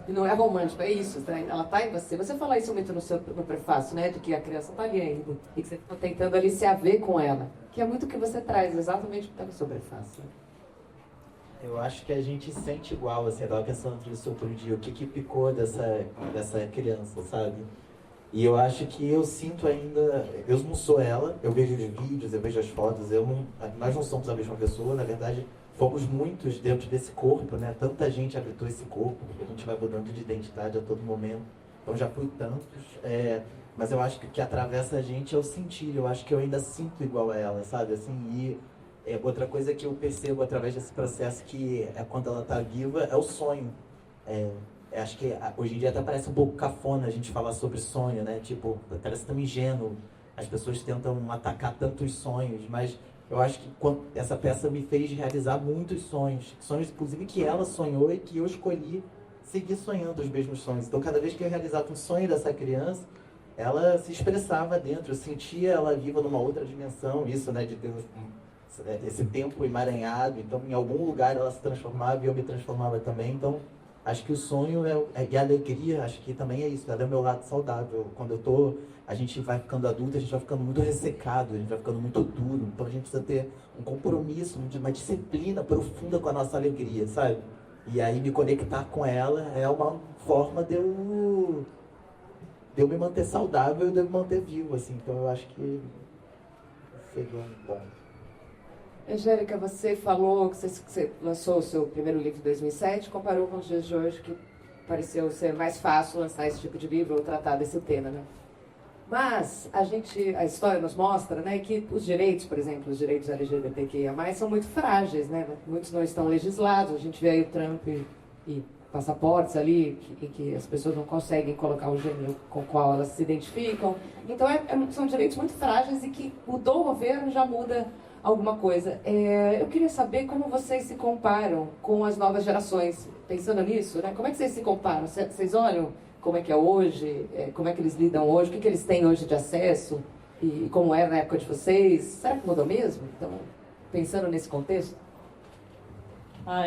Não é romântico, é isso, tá? Ela tá em você. Você fala isso muito no prefácio, né? De que a criança tá ali ainda. E que você tá tentando ali se haver com ela. Que é muito o que você traz, exatamente o que tá no seu prefácio. Eu acho que a gente sente igual, assim, eu tava pensando nisso outro dia, o que picou dessa criança, sabe? E eu acho que eu sinto ainda... Eu não sou ela, eu vejo os vídeos, eu vejo as fotos, nós não somos a mesma pessoa, na verdade, fomos muitos dentro desse corpo, né? Tanta gente habitou esse corpo, a gente vai mudando de identidade a todo momento, então já fui tantos, mas eu acho que o que atravessa a gente é o sentir, eu acho que eu ainda sinto igual a ela, sabe? Assim, e outra coisa que eu percebo através desse processo, que é quando ela está viva, é o sonho. Acho que hoje em dia até parece um pouco cafona a gente falar sobre sonho, né? Tipo, parece tão ingênuo. As pessoas tentam atacar tantos sonhos, mas eu acho que essa peça me fez realizar muitos sonhos. Sonhos, inclusive, que ela sonhou e que eu escolhi seguir sonhando os mesmos sonhos. Então, cada vez que eu realizava um sonho dessa criança, ela se expressava dentro, eu sentia ela viva numa outra dimensão, isso, né, de ter esse tempo emaranhado, então em algum lugar ela se transformava e eu me transformava também, então acho que o sonho e a alegria, acho que também é isso, ela é o meu lado saudável. Quando a gente vai ficando adulto, a gente vai ficando muito ressecado, a gente vai ficando muito duro, então a gente precisa ter um compromisso, uma disciplina profunda com a nossa alegria, sabe? E aí me conectar com ela é uma forma de eu me manter saudável e de eu me manter vivo, assim, então eu acho que seria um ponto. Angélica, você falou que você lançou o seu primeiro livro em 2007, comparou com os dias de hoje, que pareceu ser mais fácil lançar esse tipo de livro ou tratar desse tema, né? Mas a história nos mostra, né, que os direitos, por exemplo, os direitos LGBTQIA+, são muito frágeis, né? Muitos não estão legislados, a gente vê aí o Trump e passaportes ali, em que as pessoas não conseguem colocar o gênero com o qual elas se identificam. Então, são direitos muito frágeis e que mudou o governo, já muda alguma coisa. Eu queria saber como vocês se comparam com as novas gerações, pensando nisso, né? Como é que vocês se comparam? Vocês olham como é que é hoje, como é que eles lidam hoje, o que eles têm hoje de acesso e como era na época de vocês? Será que mudou mesmo? Então, pensando nesse contexto.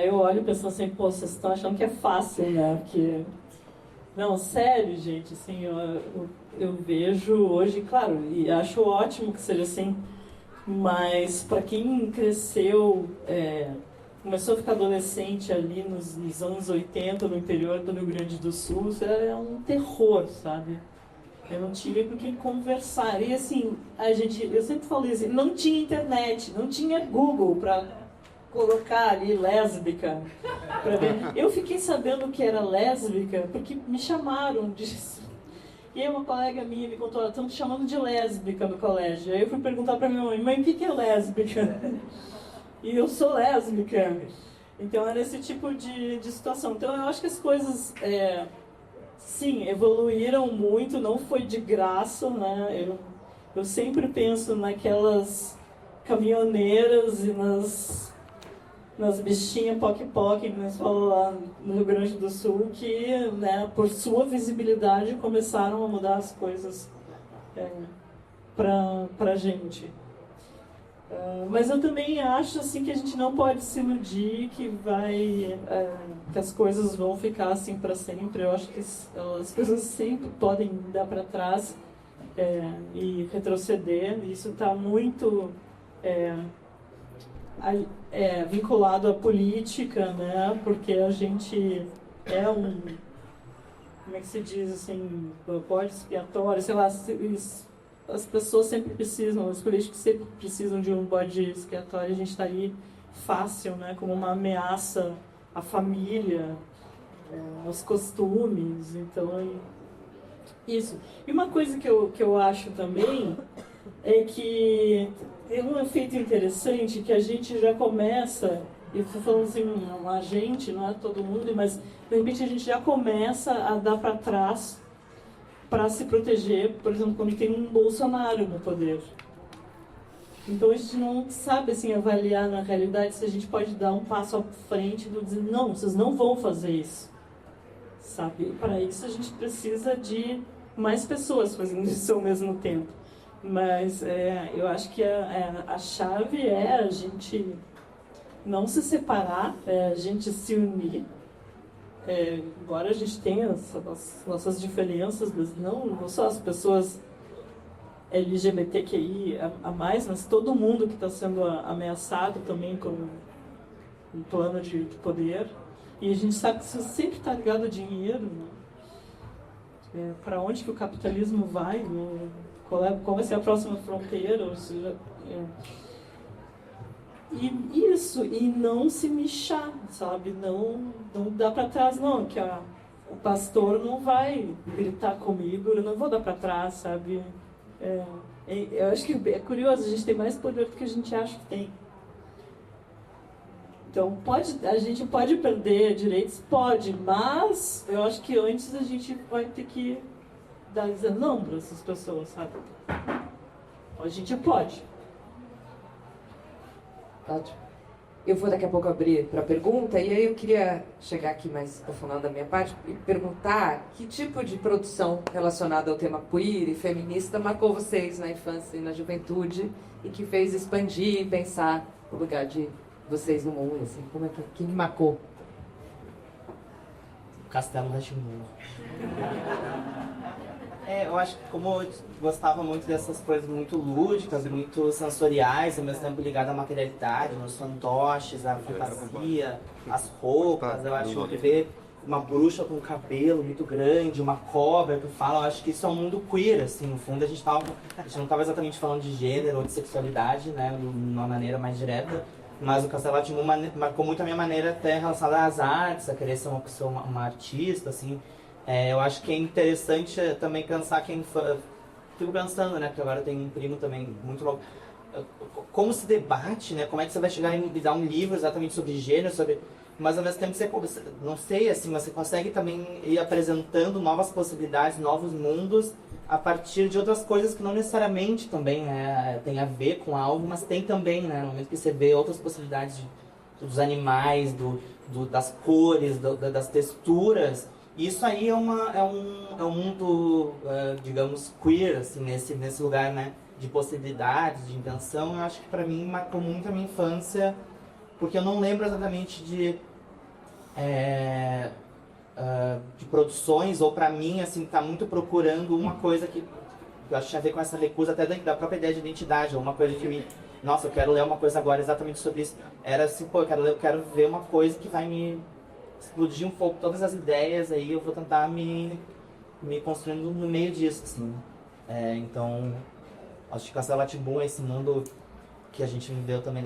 Eu olho e penso assim, pô, vocês estão achando que é fácil, né? Porque... Não, sério, gente, assim, eu vejo hoje, claro, e acho ótimo que seja assim, mas para quem cresceu, começou a ficar adolescente ali nos anos 80, no interior do Rio Grande do Sul, isso era um terror, sabe? Eu não tive com quem conversar. E assim, eu sempre falei assim, não tinha internet, não tinha Google para colocar ali lésbica. Pra ver. Eu fiquei sabendo que era lésbica porque me chamaram disso. E aí uma colega minha me contou, estão te chamando de lésbica no colégio. Aí eu fui perguntar pra minha mãe, o que é lésbica? E eu sou lésbica. Então era esse tipo de situação. Então eu acho que as coisas, sim, evoluíram muito, não foi de graça, né? Eu sempre penso naquelas caminhoneiras e nas bichinhas poc-poc, que nós falamos lá no Rio Grande do Sul, que, né, por sua visibilidade, começaram a mudar as coisas pra gente. Mas eu também acho assim, que a gente não pode se iludir que as coisas vão ficar assim para sempre. Eu acho que as coisas sempre podem dar para trás e retroceder. Isso está muito... vinculado à política, né? Porque a gente como é que se diz assim, bode expiatório, sei lá, as pessoas sempre precisam, os políticos sempre precisam de um bode expiatório, a gente está ali fácil, né? Como uma ameaça à família, aos costumes, então isso. E uma coisa que eu acho também é que tem um efeito interessante que a gente já começa, eu estou falando assim, a gente, não é todo mundo, mas de repente a gente já começa a dar para trás para se proteger, por exemplo, quando tem um Bolsonaro no poder. Então a gente não sabe assim, avaliar na realidade se a gente pode dar um passo à frente e dizer, não, vocês não vão fazer isso. Sabe? Para isso a gente precisa de mais pessoas fazendo isso ao mesmo tempo. Mas eu acho que a chave é a gente não se separar, a gente se unir. Embora a gente tenha as nossas diferenças, não só as pessoas LGBTQI a mais, mas todo mundo que está sendo ameaçado também com um plano de poder. E a gente sabe que isso sempre está ligado ao dinheiro. Né? Para onde que o capitalismo vai? Né? Qual vai ser a próxima fronteira? Ou seja, e isso, e não se mexer, sabe? Não dá para trás, não, que o pastor não vai gritar comigo, eu não vou dar para trás, sabe? Eu acho que é curioso, a gente tem mais poder do que a gente acha que tem. Então, a gente pode perder direitos? Pode, mas eu acho que antes a gente vai ter que dizer não para essas pessoas, sabe? A gente pode. Ótimo. Eu vou daqui a pouco abrir para pergunta, e aí eu queria chegar aqui mais ao final da minha parte e perguntar que tipo de produção relacionada ao tema queer e feminista marcou vocês na infância e na juventude e que fez expandir e pensar o lugar de vocês no mundo, assim, como é que me marcou? Castelo Rá-Tim-Bum. Eu acho que como eu gostava muito dessas coisas muito lúdicas, muito sensoriais, ao mesmo tempo ligado à materialidade, nos fantoches, à fantasia, às roupas, eu acho que ver uma bruxa com um cabelo muito grande, uma cobra que fala, eu acho que isso é um mundo queer, assim, no fundo a gente não estava exatamente falando de gênero ou de sexualidade, né, de uma maneira mais direta, mas o Castelo Rá-Tim-Bum marcou muito a minha maneira até relacionada às artes, a querer ser uma artista, assim. Eu acho que é interessante também pensar quem... Fico pensando, né, porque agora tem um primo também muito louco. Como se debate, né, como é que você vai chegar e dar um livro exatamente sobre gênero, mas ao mesmo tempo você, não sei, assim, você consegue também ir apresentando novas possibilidades, novos mundos, a partir de outras coisas que não necessariamente também tem a ver com algo, mas tem também, né, no momento que você vê outras possibilidades dos animais, das cores, das texturas. Isso aí é um mundo, digamos, queer, assim, nesse lugar, né, de possibilidades, de invenção. Eu acho que para mim marcou muito a minha infância, porque eu não lembro exatamente de produções, ou para mim, assim, tá muito procurando uma coisa que eu acho que tinha a ver com essa recusa até da própria ideia de identidade, ou uma coisa que nossa, eu quero ler uma coisa agora exatamente sobre isso. Era assim, pô, eu quero ver uma coisa que vai me explodir um pouco todas as ideias, aí eu vou tentar me construindo no meio disso, assim. Então, acho que Castelo Rá-Tim-Bum é esse mundo que a gente viveu também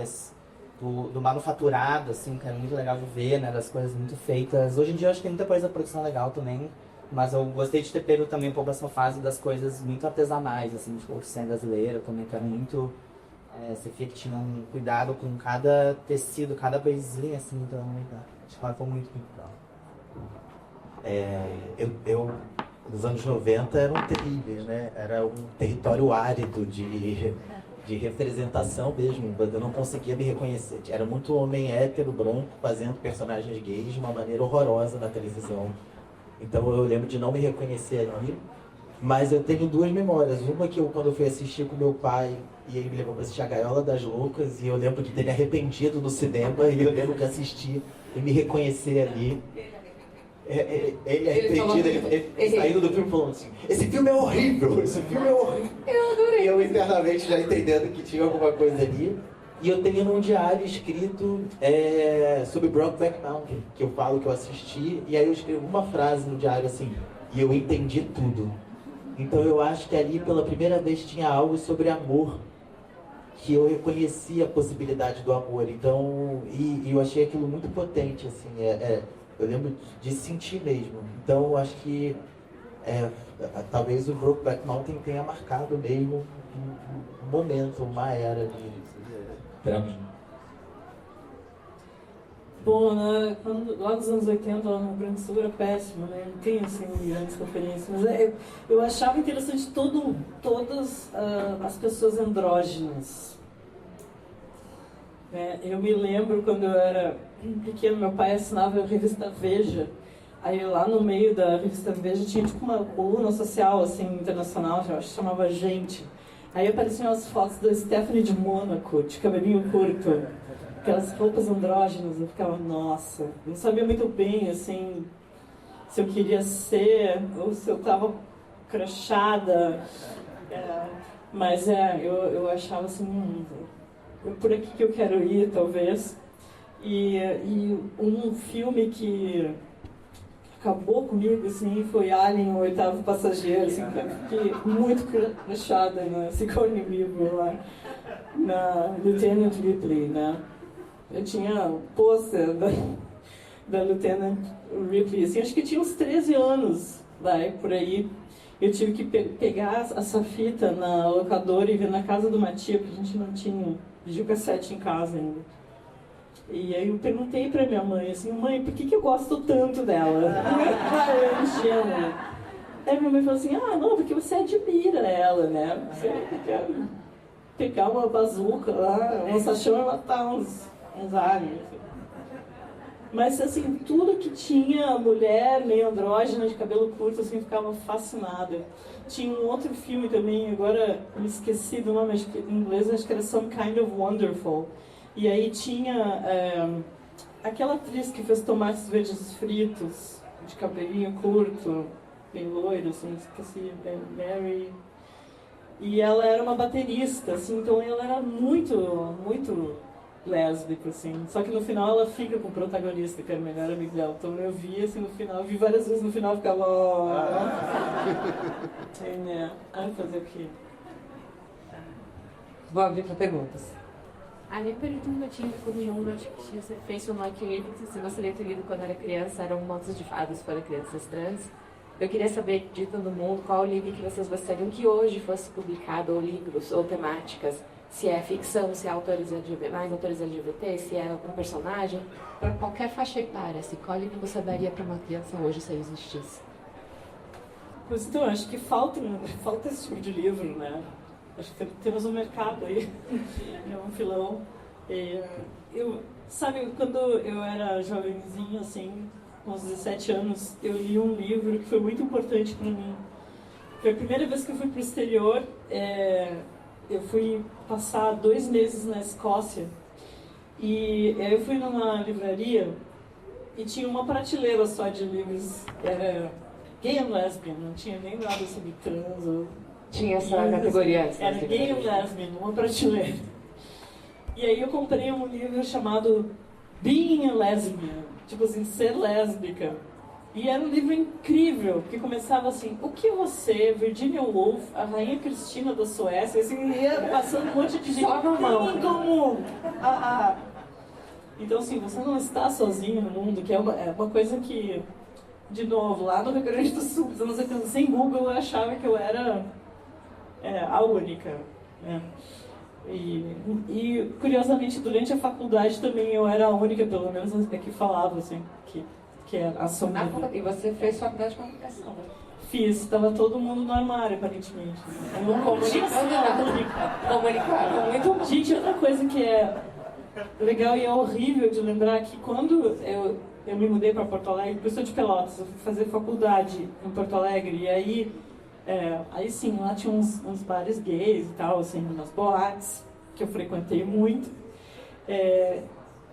do manufaturado, assim, que é muito legal de ver, né, das coisas muito feitas. Hoje em dia eu acho que tem muita coisa da produção legal também, mas eu gostei de ter pego também um pouco essa fase das coisas muito artesanais, assim, tipo, oficina brasileira, eu também quero muito ser que tinha um cuidado com cada tecido, cada coisinha, assim, então, acho que marcou muito Eu nos anos 90 eram terríveis, né? Era um território árido de representação mesmo, eu não conseguia me reconhecer. Era muito homem hétero, branco, fazendo personagens gays de uma maneira horrorosa na televisão. Então eu lembro de não me reconhecer ali, mas eu tenho duas memórias. Uma que quando eu fui assistir com meu pai, e ele me levou para assistir A Gaiola das Loucas, e eu lembro de ter me arrependido no cinema, e eu lembro de assistir e me reconhecer ali. Ele arrependido, ele saindo do filme falando assim, esse filme é horrível, esse filme é horrível. Eu adorei. E eu internamente já entendendo que tinha alguma coisa ali. E eu tenho num diário escrito sobre Brokeback Mountain, que eu falo que eu assisti, e aí eu escrevo uma frase no diário assim, e eu entendi tudo. Então eu acho que ali pela primeira vez tinha algo sobre amor, que eu reconheci a possibilidade do amor. Então, e eu achei aquilo muito potente, assim, eu lembro de sentir mesmo. Então eu acho que talvez o Brokeback Mountain tenha marcado mesmo um momento, uma era pra mim. Bom, né, lá nos anos 80, lá no Rio Grande do Sul, era péssimo, né? Não tem, assim, grandes referências. Mas eu achava interessante todas as pessoas andrógenas. Eu me lembro, quando eu era pequeno, meu pai assinava a revista Veja. Aí lá no meio da revista Veja tinha tipo uma coluna social, assim, internacional, eu acho que chamava Gente. Aí apareciam as fotos da Stephanie de Mônaco, de cabelinho curto. Aquelas roupas andrógenas, eu ficava, nossa, não sabia muito bem, assim, se eu queria ser ou se eu estava crachada. Mas eu achava assim, por aqui que eu quero ir, talvez. E um filme que acabou comigo, assim, foi Alien, o Oitavo Passageiro, assim, que eu fiquei muito crachada na Sigourney Weaver lá, na Lieutenant Ripley, né? Eu tinha o pôster da Lieutenant Ripley, assim, acho que eu tinha uns 13 anos, por aí. Eu tive que pegar essa fita na locadora e ver na casa de uma tia, porque a gente não tinha videocassete em casa ainda. E aí eu perguntei pra minha mãe, assim, mãe, por que eu gosto tanto dela? Eu ingênua. Aí minha mãe falou assim, não, porque você admira ela, né? Você quer pegar uma bazuca lá, um sachão e matar uns uns aliens. Mas, assim, tudo que tinha mulher meio andrógena, de cabelo curto, assim, ficava fascinada. Tinha um outro filme também, agora me esqueci do nome, acho que, em inglês acho que era Some Kind of Wonderful. E aí tinha aquela atriz que fez Tomates Verdes Fritos, de cabelinho curto, bem loiro, assim, esqueci, Mary. E ela era uma baterista, assim, então ela era muito, muito lésbica, assim. Só que no final ela fica com o protagonista, que era o melhor amigo dela. Então eu vi, assim, no final, vi várias vezes, no final ficava... né? Ai, fazer o quê? Vou abrir para perguntas. A minha pergunta tinha por nenhuma, acho que você fez um que livro que você gostaria de ter lido quando era criança, eram Contos de Fadas para Crianças Trans. Eu queria saber de todo mundo qual o livro que vocês gostariam que hoje fosse publicado, ou livros, ou temáticas, se é ficção, se é autores LGBT, mais autores LGBT, se é algum personagem, para qualquer faixa etária, assim, qual livro você daria para uma criança hoje se existisse? Pois então, acho que falta esse tipo de livro, né? Acho que temos um mercado aí, é um filão. Sabe, quando eu era jovenzinho, assim, com uns 17 anos, eu li um livro que foi muito importante para mim. Foi a primeira vez que eu fui para o exterior, eu fui passar 2 meses na Escócia. E eu fui numa livraria e tinha uma prateleira só de livros, era gay and lesbian, não tinha nem nada sobre trans ou... Tinha essa categoria antes. Era gay and lesbian, uma prateleira. E aí eu comprei um livro chamado Being a Lesbian, tipo assim, ser lésbica. E era um livro incrível, porque começava assim, o que você, Virginia Woolf, a rainha Cristina da Suécia, assim, ia passando um monte de gente tem em comum. Então assim, você não está sozinho no mundo, que é uma coisa que, de novo, lá no Rio Grande do Sul, nos anos 80, sem Google, eu achava que eu era a única, né? E curiosamente, durante a faculdade também eu era a única, pelo menos que falava, assim, que era a sombra. E você fez faculdade de comunicação, né? Fiz, estava todo mundo no armário, aparentemente. Eu não comunicava muito. Gente, outra coisa que é legal e é horrível de lembrar que quando eu me mudei para Porto Alegre, eu sou de Pelotas, eu fui fazer faculdade em Porto Alegre, e aí sim, lá tinha uns bares gays e tal, assim, umas boates, que eu frequentei muito.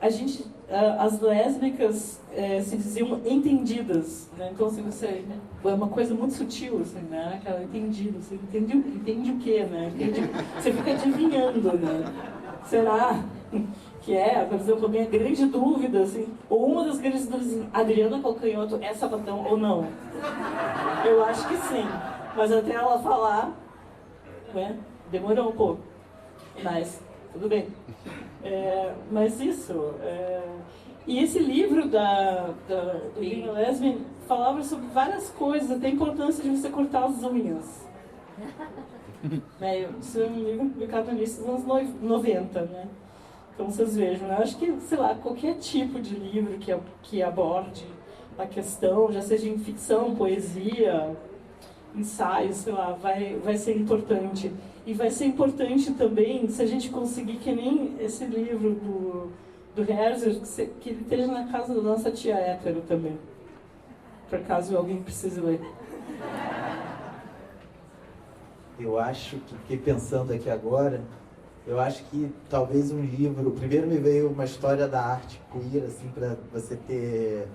As lésbicas se diziam entendidas, né? Então, assim, é uma coisa muito sutil, assim, né? Aquela entendida, você entende o quê, né? Você fica adivinhando, né? Será que por exemplo, a minha grande dúvida, assim, ou uma das grandes dúvidas, assim, Adriana Calcanhoto é sapatão ou não? Eu acho que sim, mas até ela falar, né? Demorou um pouco, mas tudo bem. Mas isso... E esse livro do Being a Lesbian falava sobre várias coisas, até a importância de você cortar as unhas. Isso é um livro publicado no início dos anos 90, né? Então vocês vejam, eu acho que, sei lá, qualquer tipo de livro que aborde a questão, já seja em ficção, poesia, ensaio, sei lá, vai ser importante. E vai ser importante também se a gente conseguir, que nem esse livro do Herzog, que ele esteja na casa da nossa tia hétero também. Por caso alguém precise ler. Eu acho que, fiquei pensando aqui agora, eu acho que talvez um livro... Primeiro me veio uma história da arte queer, assim, para você ter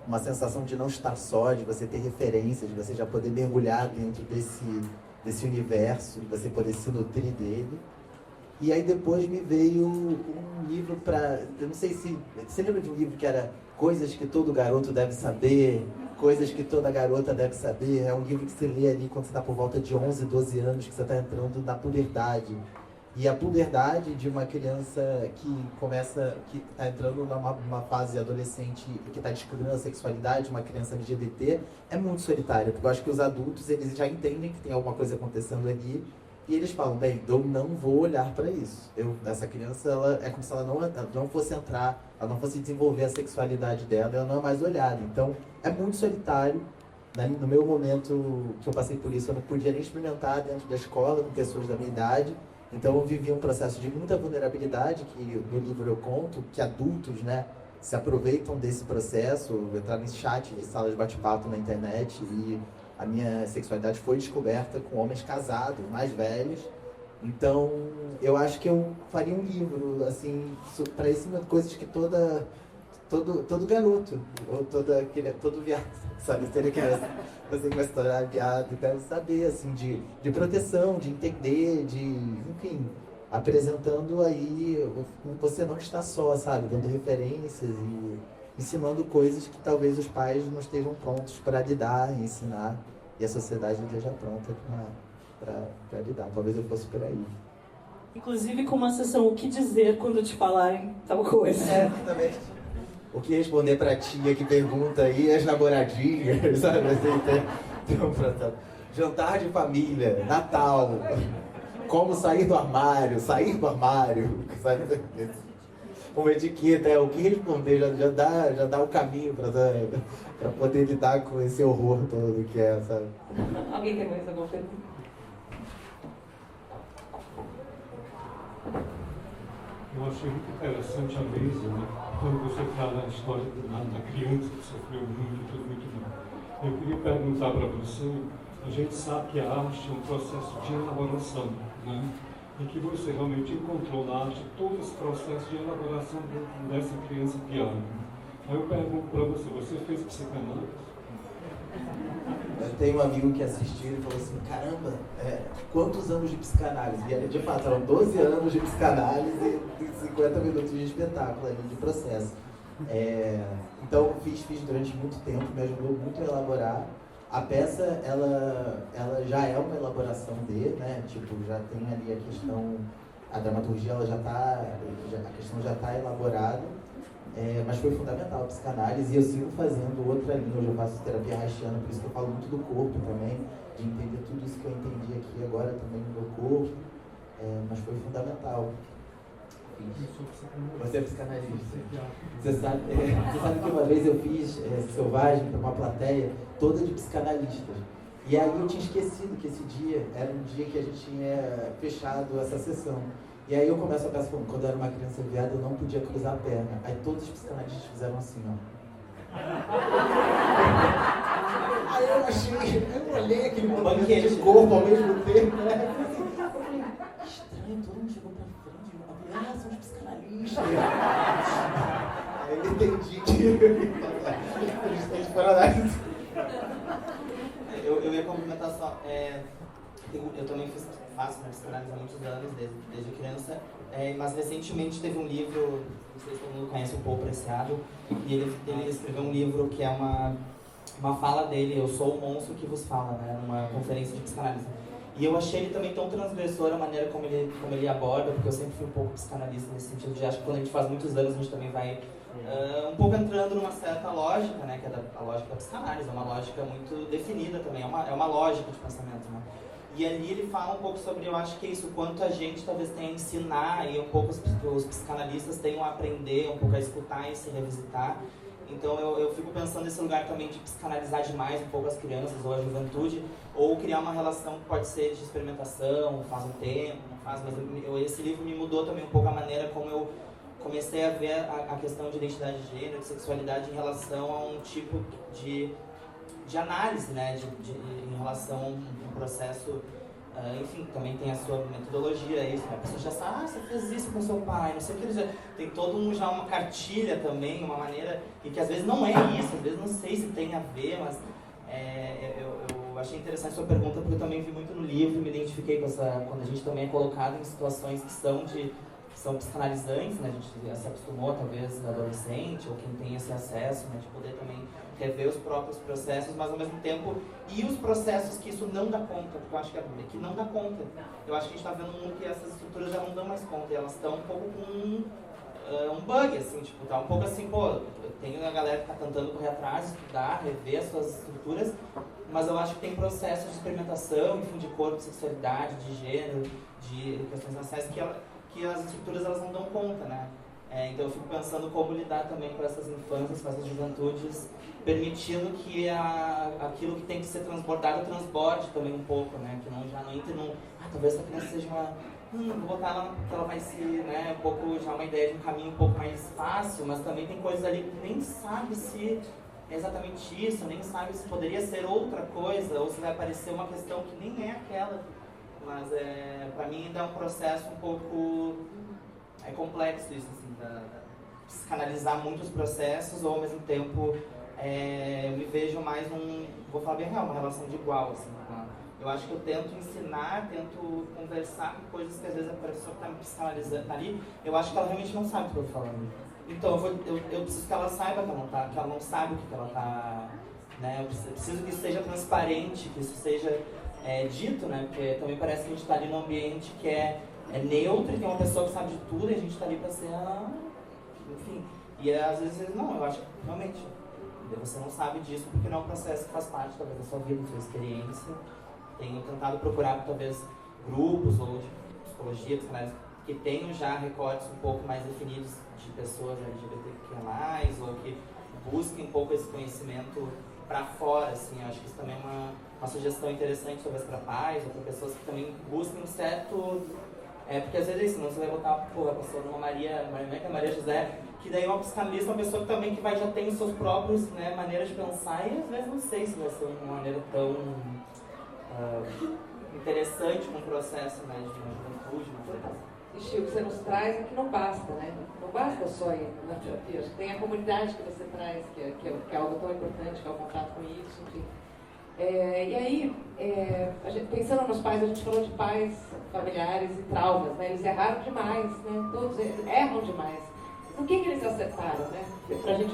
uma sensação de não estar só, de você ter referências, de você já poder mergulhar dentro desse universo, de você poder se nutrir dele. E aí depois me veio um livro para... Eu não sei se... Você lembra de um livro que era Coisas que todo garoto deve saber, Coisas que toda garota deve saber? É um livro que você lê ali quando você está por volta de 11, 12 anos, que você está entrando na puberdade. E a puberdade de uma criança que está entrando numa fase adolescente e que está descobrindo a sexualidade, uma criança LGBT, é muito solitária, porque eu acho que os adultos, eles já entendem que tem alguma coisa acontecendo ali, e eles falam, bem, eu não vou olhar para isso. Essa criança, ela é como se ela não fosse entrar, ela não fosse desenvolver a sexualidade dela, ela não é mais olhada. Então, é muito solitário. Né? No meu momento que eu passei por isso, eu não podia nem experimentar dentro da escola com pessoas da minha idade. Então eu vivi um processo de muita vulnerabilidade, que no livro eu conto, que adultos, né, se aproveitam desse processo. Eu entrar nesse chat de sala de bate-papo na internet e a minha sexualidade foi descoberta com homens casados, mais velhos. Então, eu acho que eu faria um livro, assim, para esse coisas que todo garoto, ou todo viado, sabe? Teria que você que vai se tornar viado, deve saber, assim, de proteção, de entender, enfim, apresentando aí, você não está só, sabe? Dando referências e ensinando coisas que talvez os pais não estejam prontos para lidar, ensinar, e a sociedade não esteja pronta para lidar. Talvez eu fosse por aí. Inclusive com uma sessão O que dizer quando te falarem tal coisa. Exatamente. O que responder pra tia que pergunta aí, as namoradinhas, sabe? Assim, tem um processo. Jantar de família, Natal, como sair do armário, sabe? Uma etiqueta, o que responder, já dá o caminho pra poder lidar com esse horror todo que é, sabe? Alguém tem mais alguma pergunta? Eu achei muito interessante a mesa, né? Quando você fala a história da criança que sofreu muito, tudo muito mal. Eu queria perguntar para você, a gente sabe que a arte é um processo de elaboração, né? E que você realmente encontrou na arte todo esse processo de elaboração dessa criança piano. Aí eu pergunto para você, você fez psicanálise? Eu tenho um amigo que assistiu e falou assim, caramba, quantos anos de psicanálise? E de fato, eram 12 anos de psicanálise e 50 minutos de espetáculo ali, de processo. Então, fiz durante muito tempo, me ajudou muito a elaborar. A peça, ela já é uma elaboração né? Tipo, já tem ali a questão, a dramaturgia, a questão já está elaborada. Mas foi fundamental a psicanálise e eu sigo fazendo outra linha. Hoje eu faço terapia haitiana, por isso que eu falo muito do corpo também, de entender tudo isso que eu entendi aqui agora também no meu corpo, mas foi fundamental. Você é psicanalista. Você sabe que uma vez eu fiz Selvagem para uma plateia toda de psicanalistas. E aí eu tinha esquecido que esse dia era um dia que a gente tinha fechado essa sessão. E aí eu começo a peça falando, quando eu era uma criança viada, eu não podia cruzar a perna. Aí todos os psicanalistas fizeram assim, ó. Aí eu olhei aquele banquete de corpo ao mesmo tempo, né? Eu falei, que estranho, todo mundo chegou pra frente, são os psicanalistas. Aí eu entendi que eles foram análise. Eu ia complementar só. Eu também faço psicanálise há muitos anos, desde criança, mas recentemente teve um livro, não sei se todo mundo conhece, o Paul Preciado, e ele escreveu um livro que é uma fala dele, Eu Sou o Monstro que Vos Fala, né, numa conferência de psicanálise. E eu achei ele também tão transgressor a maneira como ele aborda, porque eu sempre fui um pouco psicanalista nesse sentido de, acho que quando a gente faz muitos anos, a gente também vai um pouco entrando numa certa lógica, né, que é a lógica da psicanálise, é uma lógica muito definida também, é uma lógica de pensamento, né. E ali ele fala um pouco sobre, eu acho que é isso, quanto a gente talvez tenha a ensinar e um pouco os psicanalistas tenham a aprender, um pouco a escutar e se revisitar. Então eu fico pensando nesse lugar também de psicanalizar demais um pouco as crianças ou a juventude, ou criar uma relação que pode ser de experimentação, faz um tempo, não faz, mas esse livro me mudou também um pouco a maneira como eu comecei a ver a questão de identidade de gênero, de sexualidade em relação a um tipo de análise, né, em relação a um processo, enfim, também tem a sua metodologia, isso, né? A pessoa já sabe, você fez isso com seu pai, não sei o que, tem todo já uma cartilha também, uma maneira, e que às vezes não é isso, às vezes não sei se tem a ver, mas eu achei interessante a sua pergunta, porque eu também vi muito no livro, me identifiquei com quando a gente também é colocado em situações que são psicanalizantes, né? A gente se acostumou, talvez, adolescente, ou quem tem esse acesso, né? De poder também rever os próprios processos, mas ao mesmo tempo, e os processos que isso não dá conta, porque eu acho que não dá conta. Eu acho que a gente está vendo um mundo que essas estruturas já não dão mais conta, e elas estão um pouco com um bug, assim, tipo, tá um pouco assim, pô, tem a galera que está tentando correr atrás, estudar, rever as suas estruturas, mas eu acho que tem processos de experimentação, enfim, de corpo, de sexualidade, de gênero, de questões raciais, que as estruturas elas não dão conta, né? Então eu fico pensando como lidar também com essas infâncias, com essas juventudes, permitindo que aquilo que tem que ser transbordado transborde também um pouco, né? Que já não entre talvez essa criança seja vou botar ela que ela vai ser, né, um pouco, já uma ideia de um caminho um pouco mais fácil, mas também tem coisas ali que nem sabe se é exatamente isso, nem sabe se poderia ser outra coisa, ou se vai aparecer uma questão que nem é aquela. Mas pra mim ainda é um processo um pouco complexo isso, assim, canalizar muitos processos, ou ao mesmo tempo eu me vejo mais vou falar bem real, uma relação de igual, assim, eu acho que eu tento ensinar, tento conversar com coisas que às vezes a pessoa que está me psicanalizando ali, eu acho que ela realmente não sabe o que eu estou falando. Então eu preciso que ela saiba que ela não sabe o que ela está, né? Eu preciso que isso seja transparente, que isso seja dito, né? Porque também parece que a gente está ali num ambiente que é neutro, e tem uma pessoa que sabe de tudo, e a gente está ali para ser enfim. E às vezes não, eu acho que realmente você não sabe disso porque não é um processo que faz parte talvez da sua vida, da sua experiência. Tenho tentado procurar talvez grupos ou de psicologia, que tenham já recortes um pouco mais definidos de pessoas LGBTQIA+, ou que busquem um pouco esse conhecimento para fora, assim. Eu acho que isso também é uma sugestão interessante, talvez para pais ou para pessoas que também busquem um certo... porque às vezes é isso, não, você vai botar a pessoa numa Maria José, que daí uma psicanalista, uma pessoa que também já tem os seus próprios, né, maneiras de pensar, e às vezes não sei se vai ser uma maneira tão interessante com o processo, né, de uma juventude, uma coisa. E Chico, você nos traz é que não basta, né? Não basta só ir na terapia. Tem a comunidade que você traz, que é algo tão importante, que é o contato com isso, enfim. E aí, pensando nos pais, a gente falou de pais familiares e traumas, né? Eles erraram demais, né? Todos erram demais. No que eles acertaram, né? Pra gente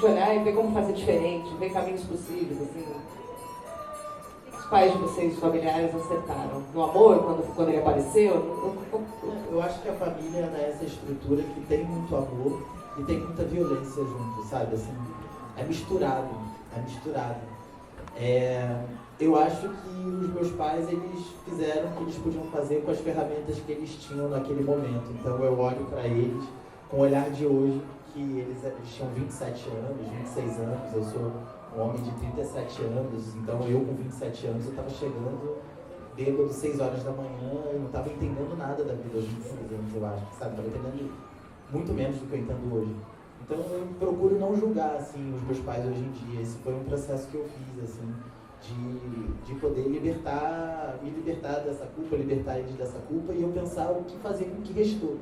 olhar e ver como fazer diferente, ver caminhos possíveis, assim. Os pais de vocês, familiares, acertaram? No amor, quando ele apareceu? Eu acho que a família é essa estrutura que tem muito amor e tem muita violência junto, sabe? Assim, é misturado. Eu acho que os meus pais, eles fizeram o que eles podiam fazer com as ferramentas que eles tinham naquele momento. Então eu olho para eles com o olhar de hoje, que eles tinham 27 anos, 26 anos, eu sou um homem de 37 anos, então eu com 27 anos, eu estava chegando bêbado 6 horas da manhã, eu não estava entendendo nada da vida aos 26 anos, eu acho, sabe? Estava entendendo muito menos do que eu entendo hoje. Então eu procuro não julgar, assim, os meus pais hoje em dia. Esse foi um processo que eu fiz, assim, de poder me libertar dessa culpa, libertar eles dessa culpa, e eu pensar o que fazer com o que restou.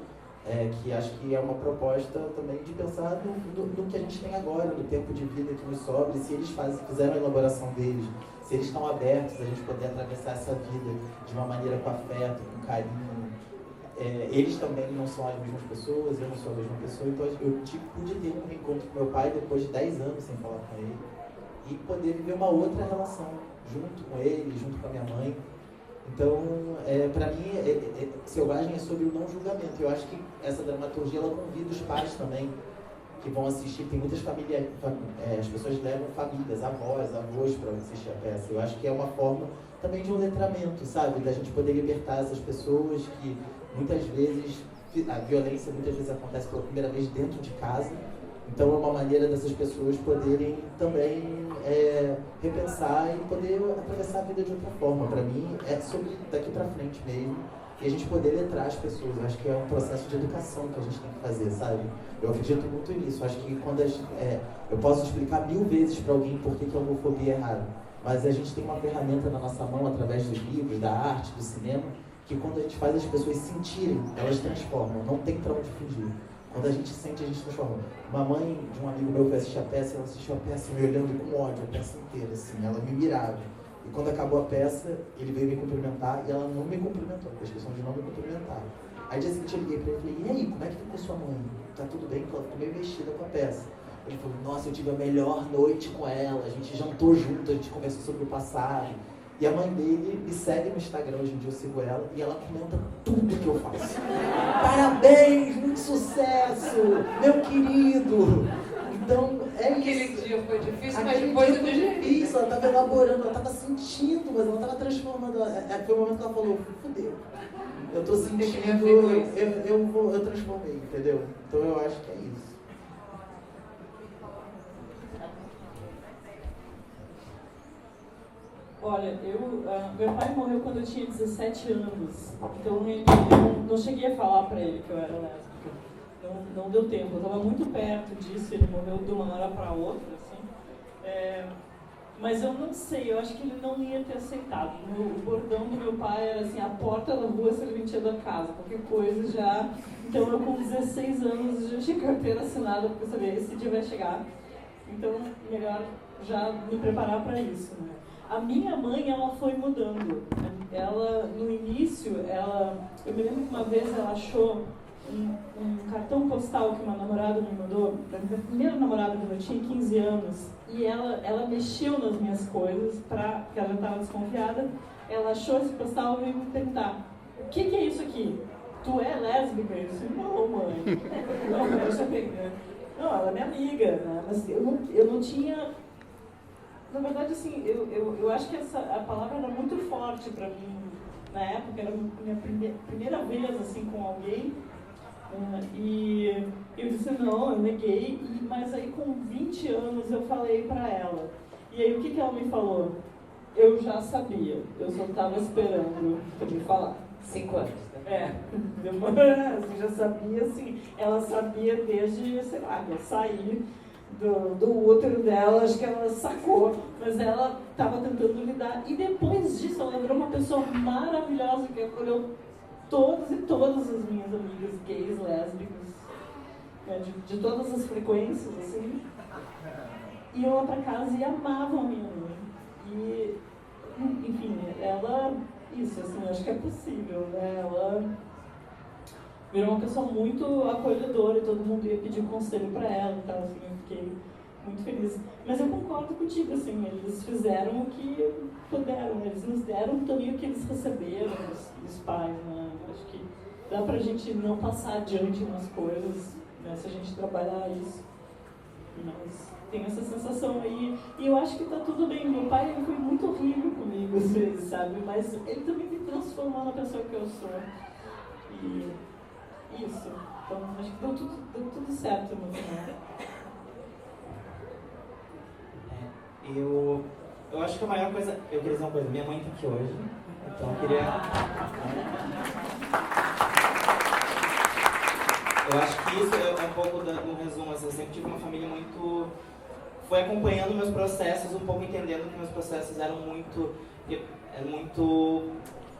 Que acho que é uma proposta também de pensar no que a gente tem agora, no tempo de vida que nos sobra, se eles fizeram a elaboração deles, se eles estão abertos a gente poder atravessar essa vida de uma maneira com afeto, com carinho. Eles também não são as mesmas pessoas, eu não sou a mesma pessoa, então eu pude ter um reencontro com meu pai depois de 10 anos sem falar com ele, e poder viver uma outra relação junto com ele, junto com a minha mãe. Então, para mim, Selvagem é sobre o não julgamento. Eu acho que essa dramaturgia, ela convida os pais também, que vão assistir. Tem muitas famílias, as pessoas levam famílias, avós para assistir a peça. Eu acho que é uma forma também de um letramento, sabe? Da gente poder libertar essas pessoas que, muitas vezes, a violência muitas vezes acontece pela primeira vez dentro de casa. Então é uma maneira dessas pessoas poderem também repensar e poder atravessar a vida de outra forma. Para mim, é sobre daqui para frente mesmo. E a gente poder letrar as pessoas. Eu acho que é um processo de educação que a gente tem que fazer, sabe? Eu acredito muito nisso. Eu acho que quando eu posso explicar 1000 vezes para alguém por que a homofobia é errada. Mas a gente tem uma ferramenta na nossa mão, através dos livros, da arte, do cinema, que quando a gente faz as pessoas sentirem, elas transformam. Não tem para onde fugir. Quando a gente sente, a gente transforma. Uma mãe de um amigo meu foi assistir a peça, ela assistiu a peça me olhando com ódio, a peça inteira, assim, ela me mirava. E quando acabou a peça, ele veio me cumprimentar e ela não me cumprimentou, fez questão de não me cumprimentar. Aí dia seguinte eu liguei pra ele e falei, e aí, como é que ficou sua mãe? Tá tudo bem? Ela ficou meio mexida com a peça. Ele falou, nossa, eu tive a melhor noite com ela, a gente jantou junto, a gente conversou sobre o passado. E a mãe dele me segue no Instagram, hoje em dia eu sigo ela, e ela comenta tudo que eu faço. Parabéns, muito sucesso, meu querido. Então, Aquele isso. dia foi difícil, mas Aquele depois dia foi difícil, ela estava elaborando, ela estava sentindo, mas ela estava transformando. Foi o momento que ela falou, fudeu. Eu tô sentindo, eu transformei, entendeu? Então eu acho que é isso. Olha, meu pai morreu quando eu tinha 17 anos, então eu não cheguei a falar pra ele que eu era lésbica. Não deu tempo, eu estava muito perto disso, ele morreu de uma hora para outra, assim. Mas eu não sei, eu acho que ele não ia ter aceitado. O bordão do meu pai era assim, a porta da rua, serventia da casa, qualquer coisa já. Então eu com 16 anos já tinha carteira assinada, porque eu sabia, esse dia vai chegar. Então, melhor já me preparar para isso, né? A minha mãe, ela foi mudando. Ela, no início, eu me lembro que uma vez ela achou um cartão postal que uma namorada me mandou, da minha primeira namorada, quando eu tinha 15 anos, e ela mexeu nas minhas coisas, porque ela já estava desconfiada. Ela achou esse postal e veio me perguntar: o que é isso aqui? Tu é lésbica? Eu disse: não, mãe. Não, eu já peguei. Não, ela é minha amiga, né? Mas eu não tinha. Na verdade, assim, eu acho que a palavra era muito forte para mim na época, era a minha primeira vez assim, com alguém. E eu disse: não, eu neguei, mas aí com 20 anos eu falei para ela. E aí o que ela me falou? Eu já sabia, eu só estava esperando para me falar. 5 anos. Assim, já sabia, assim, ela sabia desde, sei lá, eu saí do útero dela, acho que ela sacou, mas ela estava tentando lidar. E depois disso, ela virou uma pessoa maravilhosa, que acolheu todas e todas as minhas amigas gays, lésbicas, né, de todas as frequências, assim. Iam lá pra casa e amavam a minha mãe. E, enfim, ela, isso, assim, acho que é possível, né? Ela virou uma pessoa muito acolhedora e todo mundo ia pedir conselho pra ela e tal, assim, eu fiquei muito feliz. Mas eu concordo contigo, assim, eles fizeram o que puderam, eles nos deram também o que eles receberam, os pais, né? Acho que dá pra gente não passar adiante nas coisas, né, se a gente trabalhar isso. Mas tem essa sensação aí, e eu acho que tá tudo bem. Meu pai, ele foi muito horrível comigo às vezes, sabe? Mas ele também me transformou na pessoa que eu sou. E isso. Então, acho que deu tudo certo no final. Eu acho que a maior coisa... Eu queria dizer uma coisa. Minha mãe tá aqui hoje, então eu queria... Eu acho que isso é um pouco do resumo. Assim, eu sempre tive uma família muito... Foi acompanhando meus processos, um pouco entendendo que meus processos eram muito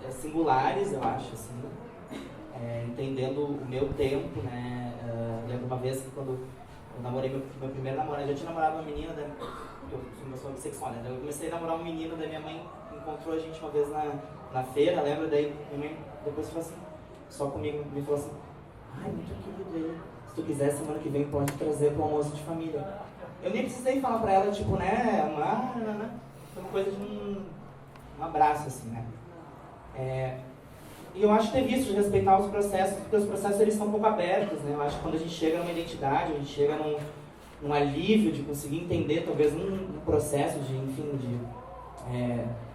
singulares, eu acho, assim. Entendendo o meu tempo, né? Lembro uma vez que quando eu namorei meu primeiro namorado, eu já tinha namorado uma menina, eu sou bissexual, né? Eu comecei a namorar um menino, daí minha mãe encontrou a gente uma vez na feira, lembra? Daí minha mãe depois falou assim, só comigo, me falou assim: ai, muito querido ele, se tu quiser semana que vem pode trazer pro almoço de família. Eu nem precisei falar pra ela, tipo, né, foi uma coisa de um abraço, assim, né? E eu acho ter visto de respeitar os processos, porque os processos eles são um pouco abertos, né? Eu acho que quando a gente chega numa identidade, a gente chega num alívio de conseguir entender talvez um processo de, enfim, de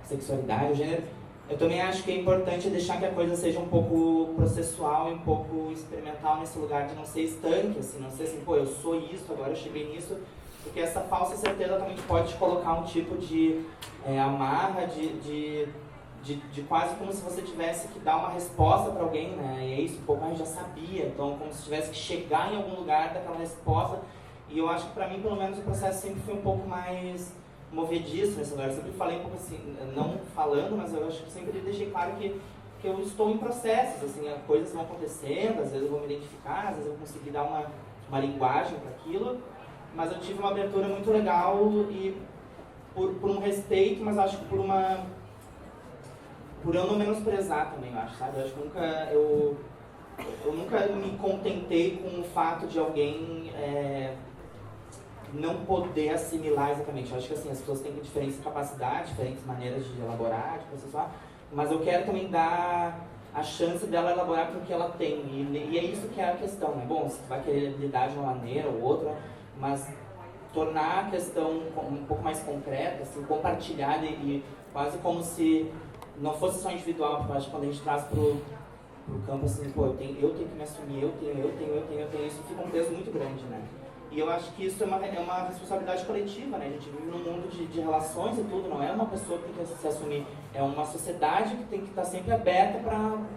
sexualidade, gênero, eu também acho que é importante deixar que a coisa seja um pouco processual e um pouco experimental nesse lugar de não ser estanque, assim, não ser assim, pô, eu sou isso, agora eu cheguei nisso, porque essa falsa certeza também pode te colocar um tipo de amarra, de quase como se você tivesse que dar uma resposta para alguém, né? E é isso, pô, mas já sabia, então como se tivesse que chegar em algum lugar daquela resposta. E eu acho que para mim, pelo menos, o processo sempre foi um pouco mais movediço nesse lugar. Eu sempre falei um pouco assim, não falando, mas eu acho que sempre deixei claro que eu estou em processos, assim, coisas vão acontecendo, às vezes eu vou me identificar, às vezes eu vou conseguir dar uma linguagem para aquilo, mas eu tive uma abertura muito legal e por um respeito, mas acho que por eu não menosprezar também, eu acho, sabe? Eu acho que eu nunca me contentei com o fato de alguém não poder assimilar exatamente. Eu acho que assim, as pessoas têm diferentes capacidades, diferentes maneiras de elaborar, de processar, mas eu quero também dar a chance dela elaborar com o que ela tem. E é isso que é a questão, né? Bom, se tu vai querer lidar de uma maneira ou outra, mas tornar a questão um pouco mais concreta, assim, compartilhada e quase como se não fosse só individual, porque eu acho que quando a gente traz pro campo assim, pô, eu tenho que me assumir, eu tenho, isso fica um peso muito grande, né? E eu acho que isso é uma responsabilidade coletiva, né? A gente vive num mundo de relações e tudo, não é uma pessoa que tem que se assumir, é uma sociedade que tem que estar sempre aberta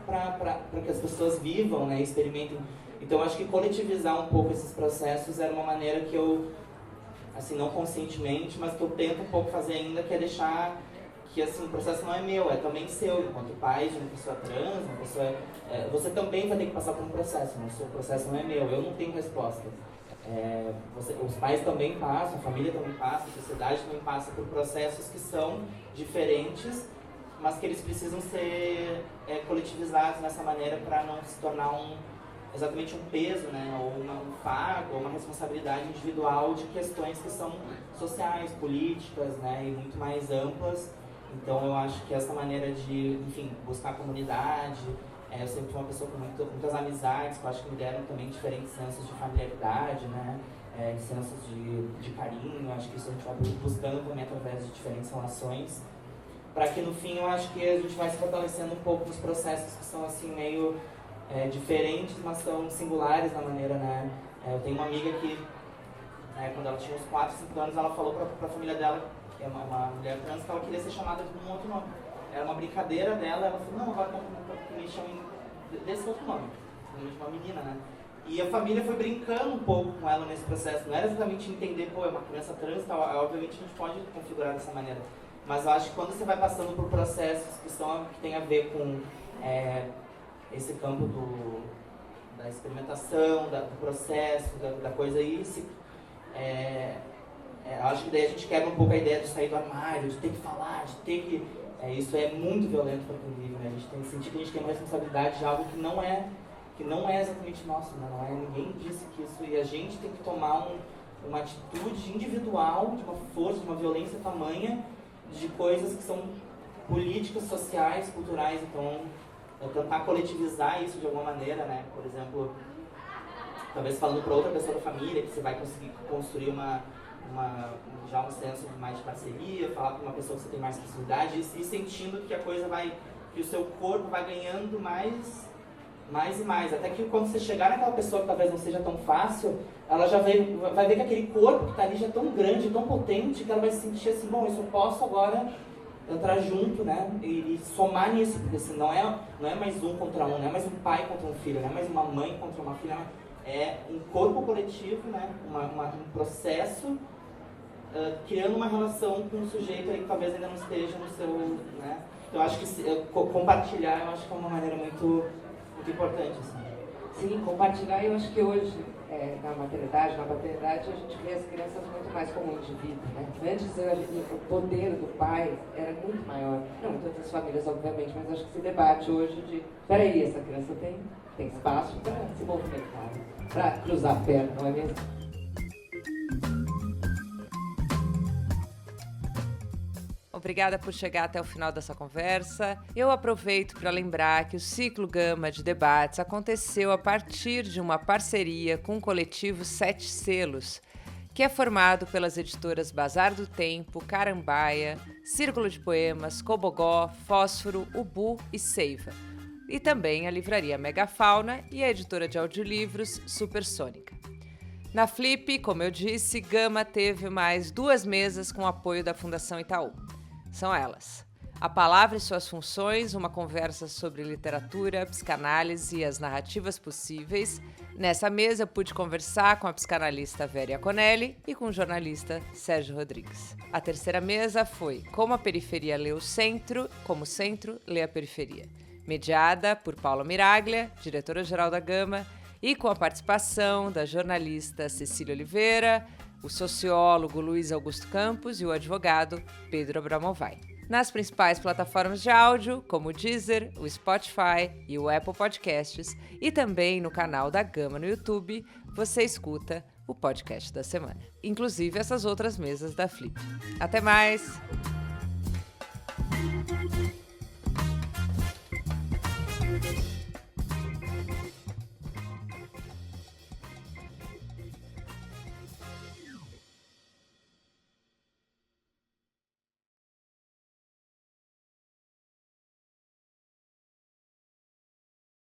para que as pessoas vivam, né? Experimentem. Então eu acho que coletivizar um pouco esses processos era uma maneira que eu, assim, não conscientemente, mas que eu tento um pouco fazer ainda, que é deixar que, assim, o processo não é meu, é também seu, enquanto pai de uma pessoa trans, uma pessoa... você também vai ter que passar por um processo, né? O seu processo não é meu, eu não tenho resposta. Os pais também passam, a família também passa, a sociedade também passa por processos que são diferentes, mas que eles precisam ser coletivizados nessa maneira para não se tornar exatamente um peso, né, ou um fardo, ou uma responsabilidade individual de questões que são sociais, políticas, né, e muito mais amplas. Então eu acho que essa maneira de, enfim, buscar comunidade, eu sempre fui uma pessoa com muitas amizades, que eu acho que me deram também diferentes sensos de familiaridade, né, sensos de carinho. Eu acho que isso a gente vai buscando também através de diferentes relações, para que no fim eu acho que a gente vai se fortalecendo um pouco nos processos que são assim meio diferentes, mas são singulares na maneira, né. Eu tenho uma amiga que, quando ela tinha uns 4, 5 anos, ela falou para a família dela, que é uma mulher trans, que ela queria ser chamada de um outro nome. Era uma brincadeira dela, ela falou, não, agora que me chamem desse outro nome, de uma menina, né? E a família foi brincando um pouco com ela nesse processo, não era exatamente entender, é uma criança trans, tal, obviamente a gente pode configurar dessa maneira, mas eu acho que quando você vai passando por processos que tem a ver com esse campo da experimentação, do processo, da coisa aí, acho que daí a gente quebra um pouco a ideia de sair do armário, de ter que falar, de ter que... isso é muito violento para quem vive, né? A gente tem que sentir que a gente tem uma responsabilidade de algo que não é exatamente nosso, né? Ninguém disse que isso... E a gente tem que tomar uma atitude individual, de uma força, de uma violência tamanha, de coisas que são políticas, sociais, culturais. Então, tentar coletivizar isso de alguma maneira, né? Por exemplo, talvez falando para outra pessoa da família, que você vai conseguir construir já um senso mais de parceria, falar com uma pessoa que você tem mais possibilidade e sentindo que a coisa que o seu corpo vai ganhando mais e mais, até que quando você chegar naquela pessoa que talvez não seja tão fácil, ela já vai ver que aquele corpo que está ali já é tão grande, tão potente, que ela vai se sentir assim, bom, eu só posso agora entrar junto, né, e somar nisso, porque assim, não é mais um contra um, não é mais um pai contra um filho, não é mais uma mãe contra uma filha, é um corpo coletivo, né, um processo, criando uma relação com um sujeito aí que talvez ainda não esteja no seu, né? Eu acho que compartilhar, eu acho que é uma maneira muito importante, assim. Sim, compartilhar, eu acho que hoje, na paternidade, a gente vê as crianças muito mais como indivíduo, né? Antes, o poder do pai era muito maior. Não em todas as famílias, obviamente, mas acho que se debate hoje de, peraí, essa criança tem espaço para se movimentar, para cruzar a perna, não é mesmo? Obrigada por chegar até o final dessa conversa. Eu aproveito para lembrar que o Ciclo Gama de Debates aconteceu a partir de uma parceria com o coletivo 7 Selos, que é formado pelas editoras Bazar do Tempo, Carambaia, Círculo de Poemas, Cobogó, Fósforo, Ubu e Seiva. E também a livraria Megafauna e a editora de audiolivros Supersônica. Na Flip, como eu disse, Gama teve mais 2 mesas com apoio da Fundação Itaú. São elas: A Palavra e Suas Funções, uma conversa sobre literatura, psicanálise e as narrativas possíveis. Nessa mesa eu pude conversar com a psicanalista Vera Iaconelli e com o jornalista Sérgio Rodrigues. A terceira mesa foi Como a Periferia lê o Centro, como o Centro lê a Periferia, mediada por Paula Miraglia, diretora-geral da Gama, e com a participação da jornalista Cecília Oliveira, o sociólogo Luiz Augusto Campos e o advogado Pedro Abramovay. Nas principais plataformas de áudio, como o Deezer, o Spotify e o Apple Podcasts, e também no canal da Gama no YouTube, você escuta o podcast da semana. Inclusive essas outras mesas da Flip. Até mais!